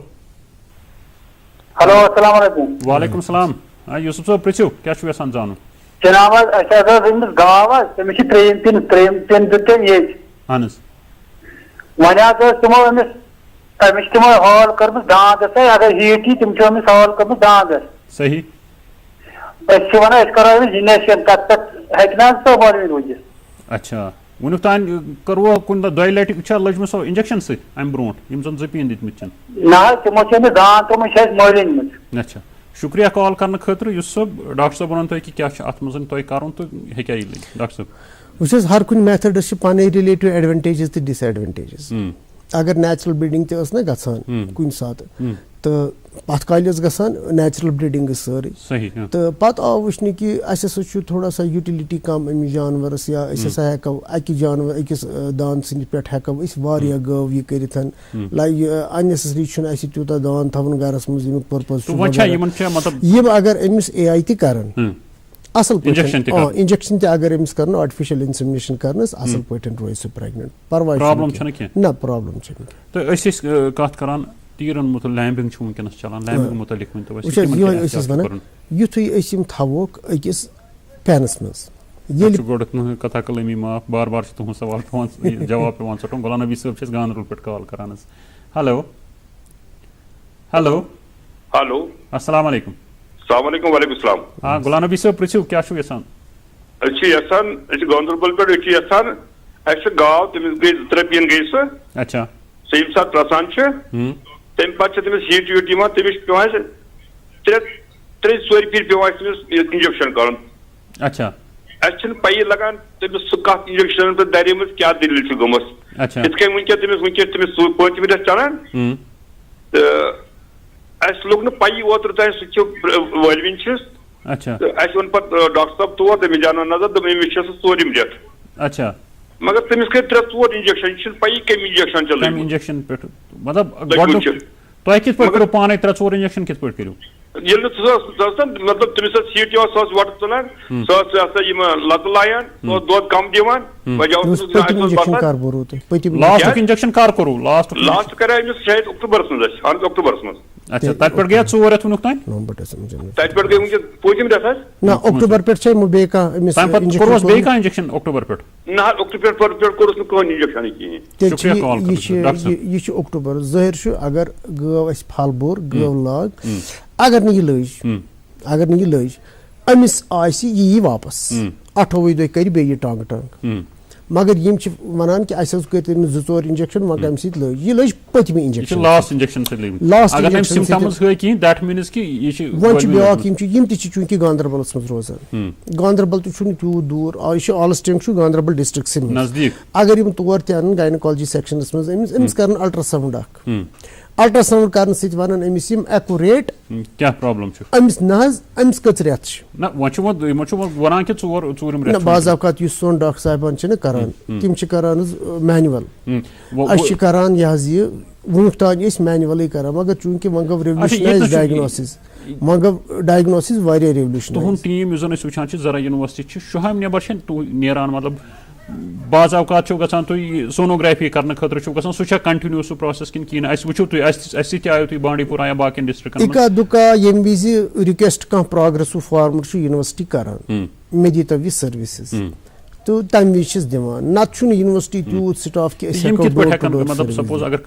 हेलो अस्सलाम वालेकुम वालेकुम सलाम यूसुफ साहब पृछो क्या यसान जान जनाब गाव तमिस तीन दिन ये वन तमो अमिस तमो हॉल कर्म दांदस अगर हीट यी तम हॉल कर्म दांदस सही वन करो इंजेक्शन तक हेकना मौलवी रोजिस अच्छा वुन तान करो कुन दय लट लजम सो इंजेक्शन से अम ब्रो जन जपीन दित ना तमो दान तम मौलिन अच्छा शुक्रिया कॉल करने खतर यूसुफ साहब डॉक्टर साहब वन तुम कि क्या अत मज तुम कर तो हेक्या ये लग डॉक्टर साहब वो हर कुन मेथडस पान रिलेटिव एडवांटेजेस तो डिसएडवांटेजेस अगर नेचुरल ब्रीडिंग ना गसान कुन सात तो पत काल गसान नेचुरल ब्रीडिंग सारी तो पत आव वुचन कि अस थोड़ा सा यूटिलिटी कम अमिस जानवरस या हेको अकि जानवर अकिस दान सिंद पे हेको गव यह कर लाइक अननेसेसरी तूत दान थवन गरस मज यमुक पर्पज यम अगर अमिस AI त करन असल इंजेक्शन अगर अमिस कर आर्टिफिशियल इंसेमिनेशन कर असल पे रोज सह प्रेग्नेंट परवाह ना प्रॉब्लम तो कत करान तीरन मुत लैम्बिंग वनकस चलान लैम्बिंग मुतलिक वन युथुम थवोक अकिस पैनस मज गोड कथा कलमी माफ बार बार तुम सवाल पे जवाब पे सटों गुलाम नबी साहब गांधरबल पे कॉल करान हेलो हेलो हेलो अस्सलाम वालेकुम वालेकुम सलाम हाँ गुलाम नबी साहब पृछो क्या यसान यसान गांधरबल पे यसान गाव तमिस गई 2-3 पीन गई सह अच्छा सह यम सात रसान तम पे तमिस हीट वीट तमिस पे 3-4 फिर पे इंजेक्शन कर अच्छा अस पी लगान तमिस कत इंजेक्शन पे दर क्या दलील गमस अच्छा इत तमिस पांच मिनट चलान तो अस लोग पी ओतर तान सलविन अच्छा अस वन पे डॉक्टर साहब तौर तमिस जान नजर दमिस 4 रेत अच्छा मगर तमिस कर 3-4 इंजेक्शन पी कम इंजेक्शन चल इंजेक्शन पे मतलब तुम कित पे पाने 3-4 इंजेक्शन कित पे करू मतलब तमिस सीट वट तुलान लत लायान दुध कम दिवान लास्ट इंजेक्शन कर करू लास्ट कर शायद अक्टूबरस मज अक्टूबरस मज अच्छा तत पे गया 4 रेत वुनुक तान तत पे गई पूजम रेत ना अक्टूबर पे छै बे का कोरस बे का इंजेक्शन अक्टूबर पे ना अक्टूबर पे कोरस न कोन इंजेक्शन की शुक्रिया कॉल कर ये अक्टूबर जाहिर अगर गव अस फल बोर गव लाग अगर नहीं ये लज अमिस यी वापस 28 दह कर बे टांग टांग मगर यम वनान कि अस कर 2-4 इंजेक्शन मगर अम सत लज यह लज पतमे इंजेक्शन लास्ट इंजेक्शन यम चूंकि गांधरबलस मज रोजान गांधरबल तूत दूर यह आलस्टेंग गांधरबल डिस्ट्रिक्ट नजदीक अगर यम तौर तन गायनोलॉजी सेक्शनस मज अमिस कर अल्ट्रासाउंड अल्ट्रासाउंड करने सत वन अमिस एक्यूरेट क्या प्रॉब्लम अमिस अमिस कच रेत बाज़ अवकात सोन डॉक्टर साहबान करान तिम करान मैनुअल करान यह वुक तान मैनुअल करान मगर चूंकि वह गो रेवल्यूशनाइज डायग्नोसिस वारिया रेवल्यूशनाइज तुहद टीम यह वुचान जरा यूनिवर्सिटी शुहाम नबर नेरान मतलब बाज़ अवकात गसान तुम सोनोग्राफी करने खतर गसान सह कंटिन्यू सह प्रोसेस किन वो तुम आयो तुम बांडीपुरा या बाकी डिस्ट्रिक्ट इका दुका यम विज रिक्वेस्ट कह प्रोग्रेसिव फार्मर यूनिवर्सिटी करान मे दी तो सर्विसेज तो तम विज दिवान नत यूनिवर्सिटी तूत स्टाफ कि मतलब सपोज अगर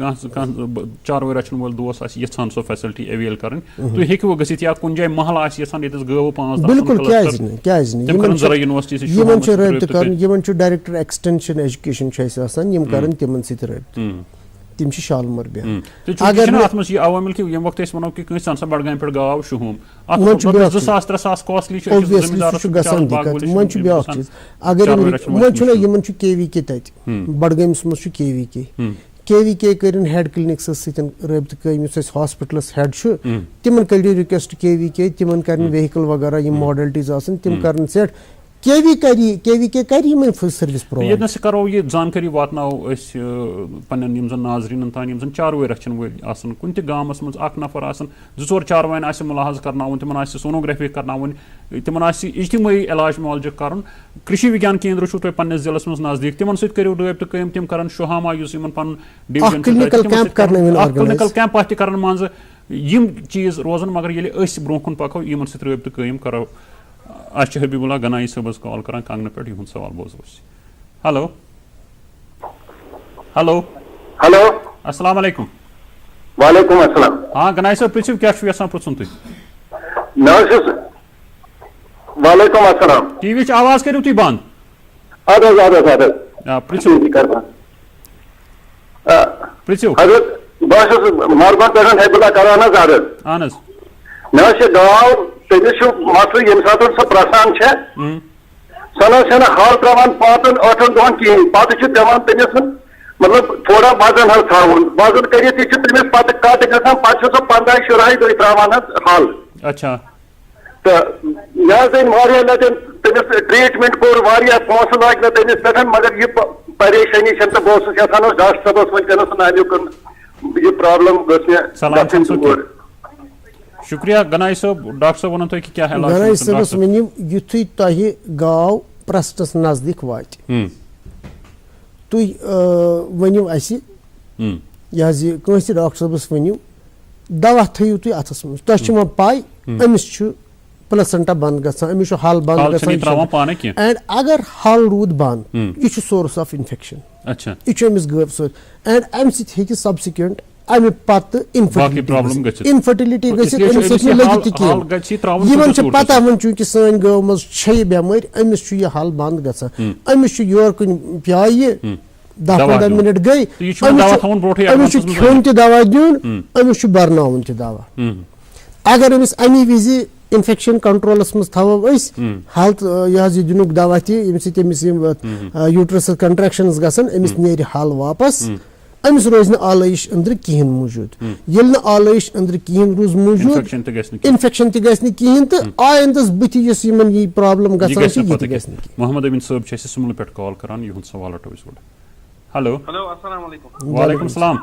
चारवे रचन वोल दोस यहां सो फैसिलिटी अवेल कर तुम हेकव गसित या कुन जाय महल यहां गव 5 बिल्कुल जरा यूनिवर्सिटी रब्त कर डायरेक्टर एक्सटेंशन एजुकेशन कर तिमन सत रब्त तिम शालमर बेहन अगर अवामिल कि यम वक्त वो कि कंसा बडगाम पे गाव शुहूम 2000-3000 कॉस्टली वन ब्या चीज अगर वन KVK तत बडगामिस मज KVK कर हेड क्लिनिक्स सत रब्त कम हॉस्पिटलस हेड तिमन करो रिक्वेस्ट KVK तिमन कर व्हीकल वगैरह मॉडलिटीज तिम कर सेट KVK कर सर्विस प्रोवाइड ये करो ये जानकारी वातनाओ पन्न नाजरीन तान चारवे रचन वल कुन गामस मज नफर 2-4 चारवान मुलाहज करनावन तिमन सोनोग्राफी करनावन तिमन इज्तिमाई इलाज मुआलज कर कृषि विज्ञान केंद्र तुम पन्निस जिलस मज नजदीक तिमन सत करो रब्त कम तिम कर शुहामा पन डिवीजन क्लिनिकल कैंप कर मज यम चीज रोजन मगर ये ब्रो कुन पको इन सत रब्त कम करो हबीबुल्ला गनाई सबस कॉल कर कंगन पे यह सवाल बोजो हेलो हेलो हेलो अस्सलाम वालेकुम वालेकुम अस्सलाम हाँ गनाई सब पृथ्वी क्या यहां पृछुन तुम वालेकुम अस्सलाम टीवी आवाज करू तुम बंद पृथ्वी पृथ्वी मारगन पे हबीबुल्ला करान अहन मे गाव तमिस मसल ये सात सह प्रसान सह हाल त्रावान 5-8 दोहन कहें पे पे मतलब थोड़ा वजन थवन वजन कर तमिस पे कट गसान पे सह 15-17 दह त्रावान हाल अच्छा तो मे लटन तमिस ट्रीटमेंट कोर पोस लग तमिस पे मगर यह परेशानी तो बहुत डॉक्टर साहब वनकस नाम यह प्रॉब्लम शुक्रिया गनाई साहब डॉक्टर साहब वन कि क्या गनाई साहबस वन युथु तह गाव प्रस्टस नजदीक वात तुम वनु यह डॉक्टर साहबस वनु दवा थो तुम अथस मज तुम पाई अमिस प्लेसेंटा बंद गसान अमिस हल बंद गसान एंड अगर हल रूद बंद यह सोर्स ऑफ इन्फेक्शन यह अमिस गव सो एंड अम सब्सिक्वेंट अमे पत इनफर्टिलिटी पता वन चूंकि सन गव मज बेमार अमिस यह हल बंद गसान अमिस योर कुन प्याय 10-15 मिनट गई अमिस खोन दवा दिन अमिस बरनावन दवा अगर अमिस अमी विज इन्फेक्शन कंट्रोलस मज थवो हेल्थ यह दिन दवा तमिस यूट्रस कंट्रैक्शंस गसान अमिस नेर हल वापस अमिस रोज आलइश अंदर कहें मौजूद ये आलइश अंदर कहें रोज मौजूद इन्फेक्शन तह कहें तो आयंदस बुथ यह प्रॉब्लम गसान मोहम्मद अमीन साहब सुमल पे कॉल कर सवाल रटो हेलो अस्सलाम वालेकुम वालेकुम सलाम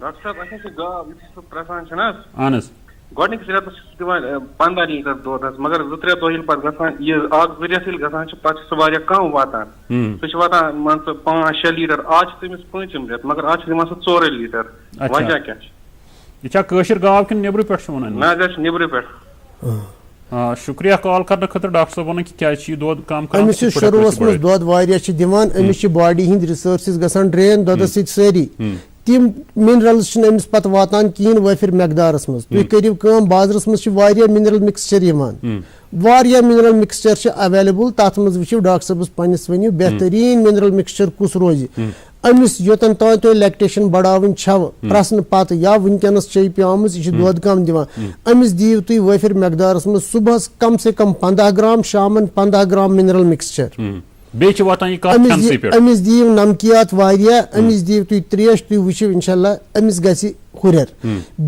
डॉक्टर साहब प्रसान अहन गोडनिकस रेतस दिवान 15 लीटर दूध मगर 2-3 दह पे गसान यह 2 रेत गसान पे कम वातान सह वातान मान 5-6 लीटर आज तमिस 5 रेत मगर आज दिवान 4 लीटर वजह क्या यह गाव कि नेबर पे ना नेबर पे शुक्रिया कॉल करने खतर डॉक्टर साहब वन क्या दूध कम अमिस शुरुआत मज दूध दिवान Amish body Hind resources गसान drain दूधस सारी तिम मिनरल्स अमिस पे वातान कहें वफिर मकदारस मज तुम करो बाजरस मज mineral mixture mineral mixture available तथ मज वो डॉक्टर साहबस पन्निस वनु बेहतरीन मिनरल मिक्सचर कुस रोज अमिस योतन तान तुम लैक्टेशन बढ़ावन छव प्रश्न पत या वनकस चे प्यामज यह दूध कम दिवान अमिस दीव तुम वफिर मकदारस मज सुबह कम से कम 15 ग्राम शामन 15 ग्राम मिनरल मिक्सचर बेच वातान ये कत खानसे पे अमिस दीव नमकियात वारिया अमिस दीव तुई त्रेश तुई वुचिव इंशाल्लाह अमिस गसी हुरर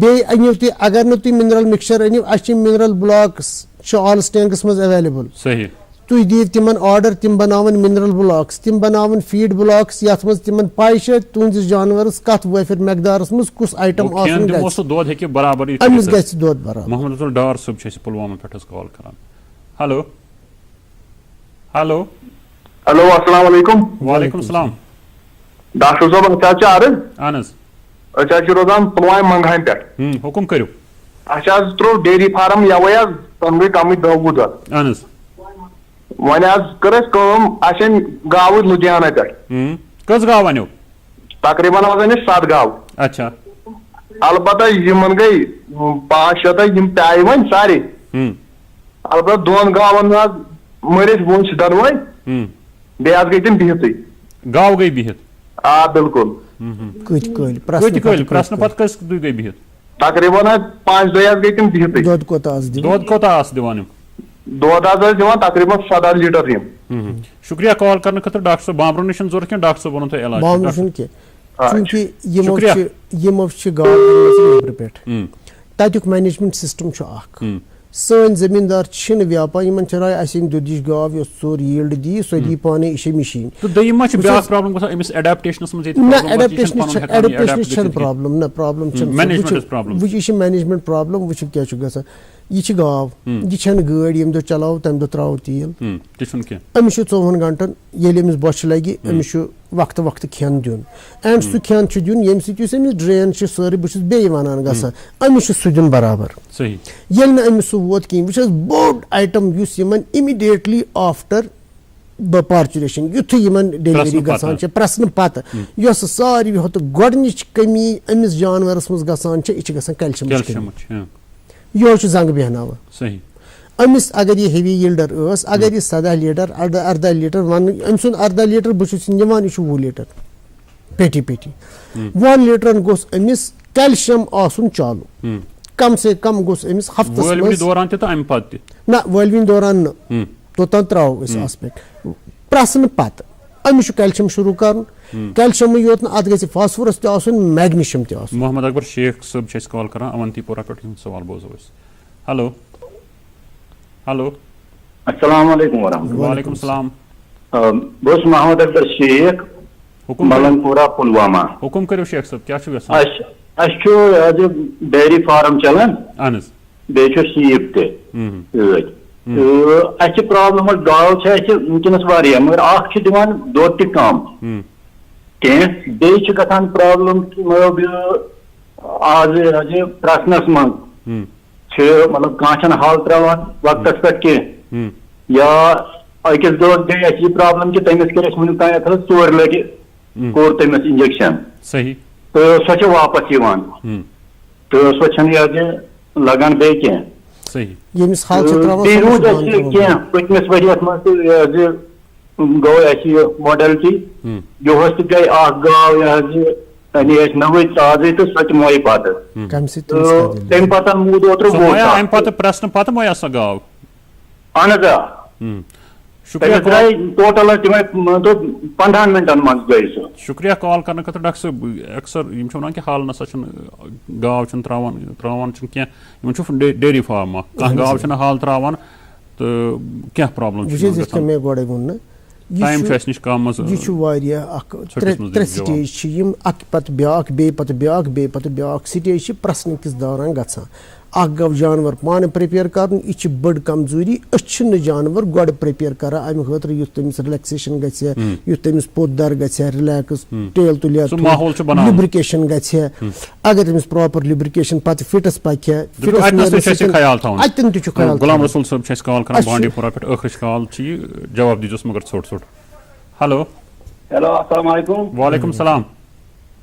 बे अनिव तुई अगर न तुई मिनरल मिक्सचर अनिव अच्छी मिनरल ब्लॉक्स ऑल स्टैंक्स मज अवेलेबल सही तुई दीव तिमन ऑर्डर तिम बनावन मिनरल ब्लॉक्स तिम बनावन फीड ब्लॉक्स यथ मज तिमन पाई छ तुंदिस जानवरस कत वफर मकदारस मज कुस आइटम आसन गस दूध हेकि बराबर अमिस गस दूध बराबर मोहम्मद अब्दुल डार सब छ पुलवामा पेट कॉल करान हेलो हेलो हेलो अस्सलाम वालेकुम वालेकुम सलाम डॉक्टर साहब अच्छा आरज अहन अच्छा रोजान पुलवाम मंगाम पे हुकुम करो अच्छा त्रो डेयरी फार्म यवे तन गई कम 10 वुह दह अहन वन कर गाव लुधियाना पे कस गाव अनो तकरीबन अन 7 गाव अच्छा अलबत्ता यमन गई 5-6 तम पे वन सारे अलबत्ता 2 गावन मरित वुंश दनवे बे गई तम बिहत गाव गई बिहत आ बिल्कुल प्रश्न पत कस गई बिहत तकरीबन 5 दह गई तम बिहत दूध कोता दिवान दूध तकरीबन 17 लीटर यम शुक्रिया कॉल करने खतर डॉक्टर साहब बामरो निश जरूरत क्या डॉक्टर साहब वो इलाज बामरो के चूंकि यमो गाव नेबर पे तक मैनेजमेंट सिस्टम सन जमींदार व्यापार राय अन दुदिश गाव सोर यील्ड दी सो दी पाने इशे मशीन तो दयिम प्रॉब्लम अमिस एडेप्टेशनस मज ना एडेप्टेशन प्रॉब्लम ना प्रॉब्लम मैनेजमेंट प्रॉब्लम वो क्या गसा यह गाव यह गाड़ी यम दो चलाव तम दो त्राव तेल अमिस 24 घंटन ये अमिस बस लगे अमिस वक्त वक्त खेन दिन एंड सह खेन दिन ये अमिस ड्रेन सारी बहुत बे वन गसान अमिस सह दिन बराबर ये अमिस सह वोत कहीं वह बोड आइटम इमीडिएटली आफ्टर पार्चुरेशन युथ डिलीवरी गसान प्रसन पत सारी गोडनिच कमी अमिस जानवरस मज गसान यह गसान कैल्शियम यह जंग बहनावा सही अमिस अगर यह हेवी यील्डर अगर यह 17 लीटर 18 लीटर वन अम सुन 18 लीटर बहुत यह 20 लीटर पेटी 1 लीटर गोस अमिस कैल्शियम आसुन चालू कम से कम गोस अमिस हफ्तस ना वलविन दौरान तोतान त्राव आस्पेक्ट प्रसन पत अमिस कैल्शियम शुरू कर कैल्शियम योत अत ग फास्फोरस मैग्नीशियम मोहम्मद अकबर शेख सब कॉल कर अवंतीपोरा पे सवाल बोजो हेलो हेलो अस्सलाम वालेकुम वालेकुम सलाम बस मोहम्मद अकबर शेख मलंगपुरा पुलवामा हुकुम करो शेख साहब क्या डेयरी फार्म चलान अहन बे शीप ते प्रॉब्लम गाव वनकस मगर दिवान दोद तम कह गसान प्रॉब्लम आज प्रसनस मन मतलब कह हल त्रावान वक्तस पे कह या अकिस दो गई प्रॉब्लम कि तमिस कर वन तान 4 लटि कोर तमिस इंजेक्शन सही तो सो वापस तो सो लगान बे कह पतमिस वरियस मज गो मॉडलिटी यह गई गाव यह नवे ताजे तो सच मोय पत तम पत मूद ओत्र प्रश्न पत मोया सा गाव अहन टोटल 15 मिनटन मन गई शुक्रिया कॉल करने खतर डॉक्टर साहब अक्सर वन कि हाल नसा गाव त्रावान कह डेयरी फार्म कह गाव हाल त्रावान तो क्या प्रॉब्लम मे गोड़े वोन टाइम निश कम त्रे स्टेज पत ब्या स्टेज प्रसन किस दौरान गसान गव जानवर पान प्रिपेयर कर यह बड़ कमजोरी जानवर गोड़ प्रिपेयर कर अमे खतर युथ तमिस रिलैक्सेशन गुथ तमिस पोत दर रिलैक्स टेल तुलिया लिब्रिकेशन अगर तमिस प्रॉपर लिब्रिकेशन पत फिटस पक्या अतन ख्याल गुलाम रसूल साहब कॉल कर बांडीपोरा पे आखिर कॉल जवाब दीजिए मगर छोट छोट हेलो हेलो अस्सलाम वालेकुम वालेकुम सलाम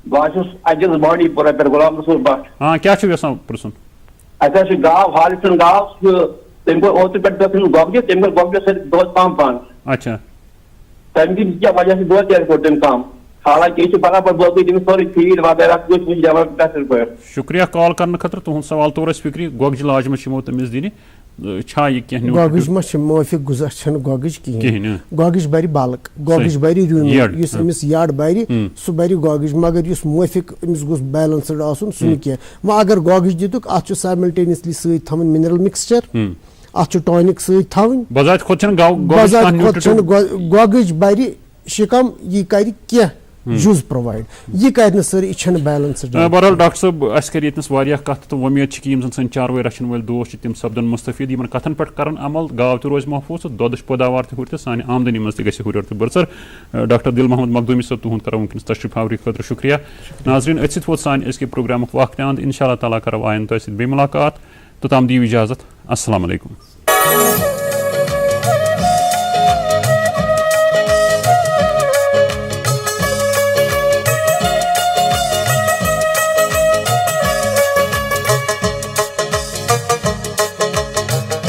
बस बांडीपोरा पे गुलाम रसूल बट हाँ क्या पुरुषन गाव हालिसन गाव तम ओत पे गोगज तम गोगज दोद कम पान अच्छा तम क्या वजह से दोद तम कम हालांकि बराबर बोल तम सोरी फीड वगैरह शुक्रिया कॉल करने खतर तुहद सवाल तोर फिक्री गोगज लाजम तमिस दिन छा ये कह गोगज मा मुआफिक गुजा छन गोगज कहीं गोगज बरी बालक गोगज बरी र्यून युस अमिस याड बरी सु बरी गोगज मगर युस मुआफिक अमिस गुस बैलेंस्ड आसुन सु कह व अगर गोगज दितुक अत छु साइमल्टेनियसली सई थवन मिनरल मिक्सचर अत छु टॉनिक सई थवन बजात खोद छन गोगज बरी शिकम ये कर क्या जुज प्रोवाइड ये कर सर यह बैलेंस बहरहाल डॉक्टर साहब अस कर कत तो उम्मीद कि यम सन चारवे रचन वाले दोस्त तम सपदन मुस्तफीद इन कथन पे कर अमल गाव तो रोज महफूज तो दोदच पैदावार तो हुर सान आमदनी मज तुर तो बरसर डॉक्टर दिल मोहम्मद मखदूमी साहब तुंद करो वनकस तशरीफ आवरी खुद शुक्रिया नाजरीन अत वो सान प्रोग्राम वक्त अंद इंशाअल्लाह ताला करो आयन तो बे मुलाकात तोताम दी इजाजत अस्सलाम वालेकुम।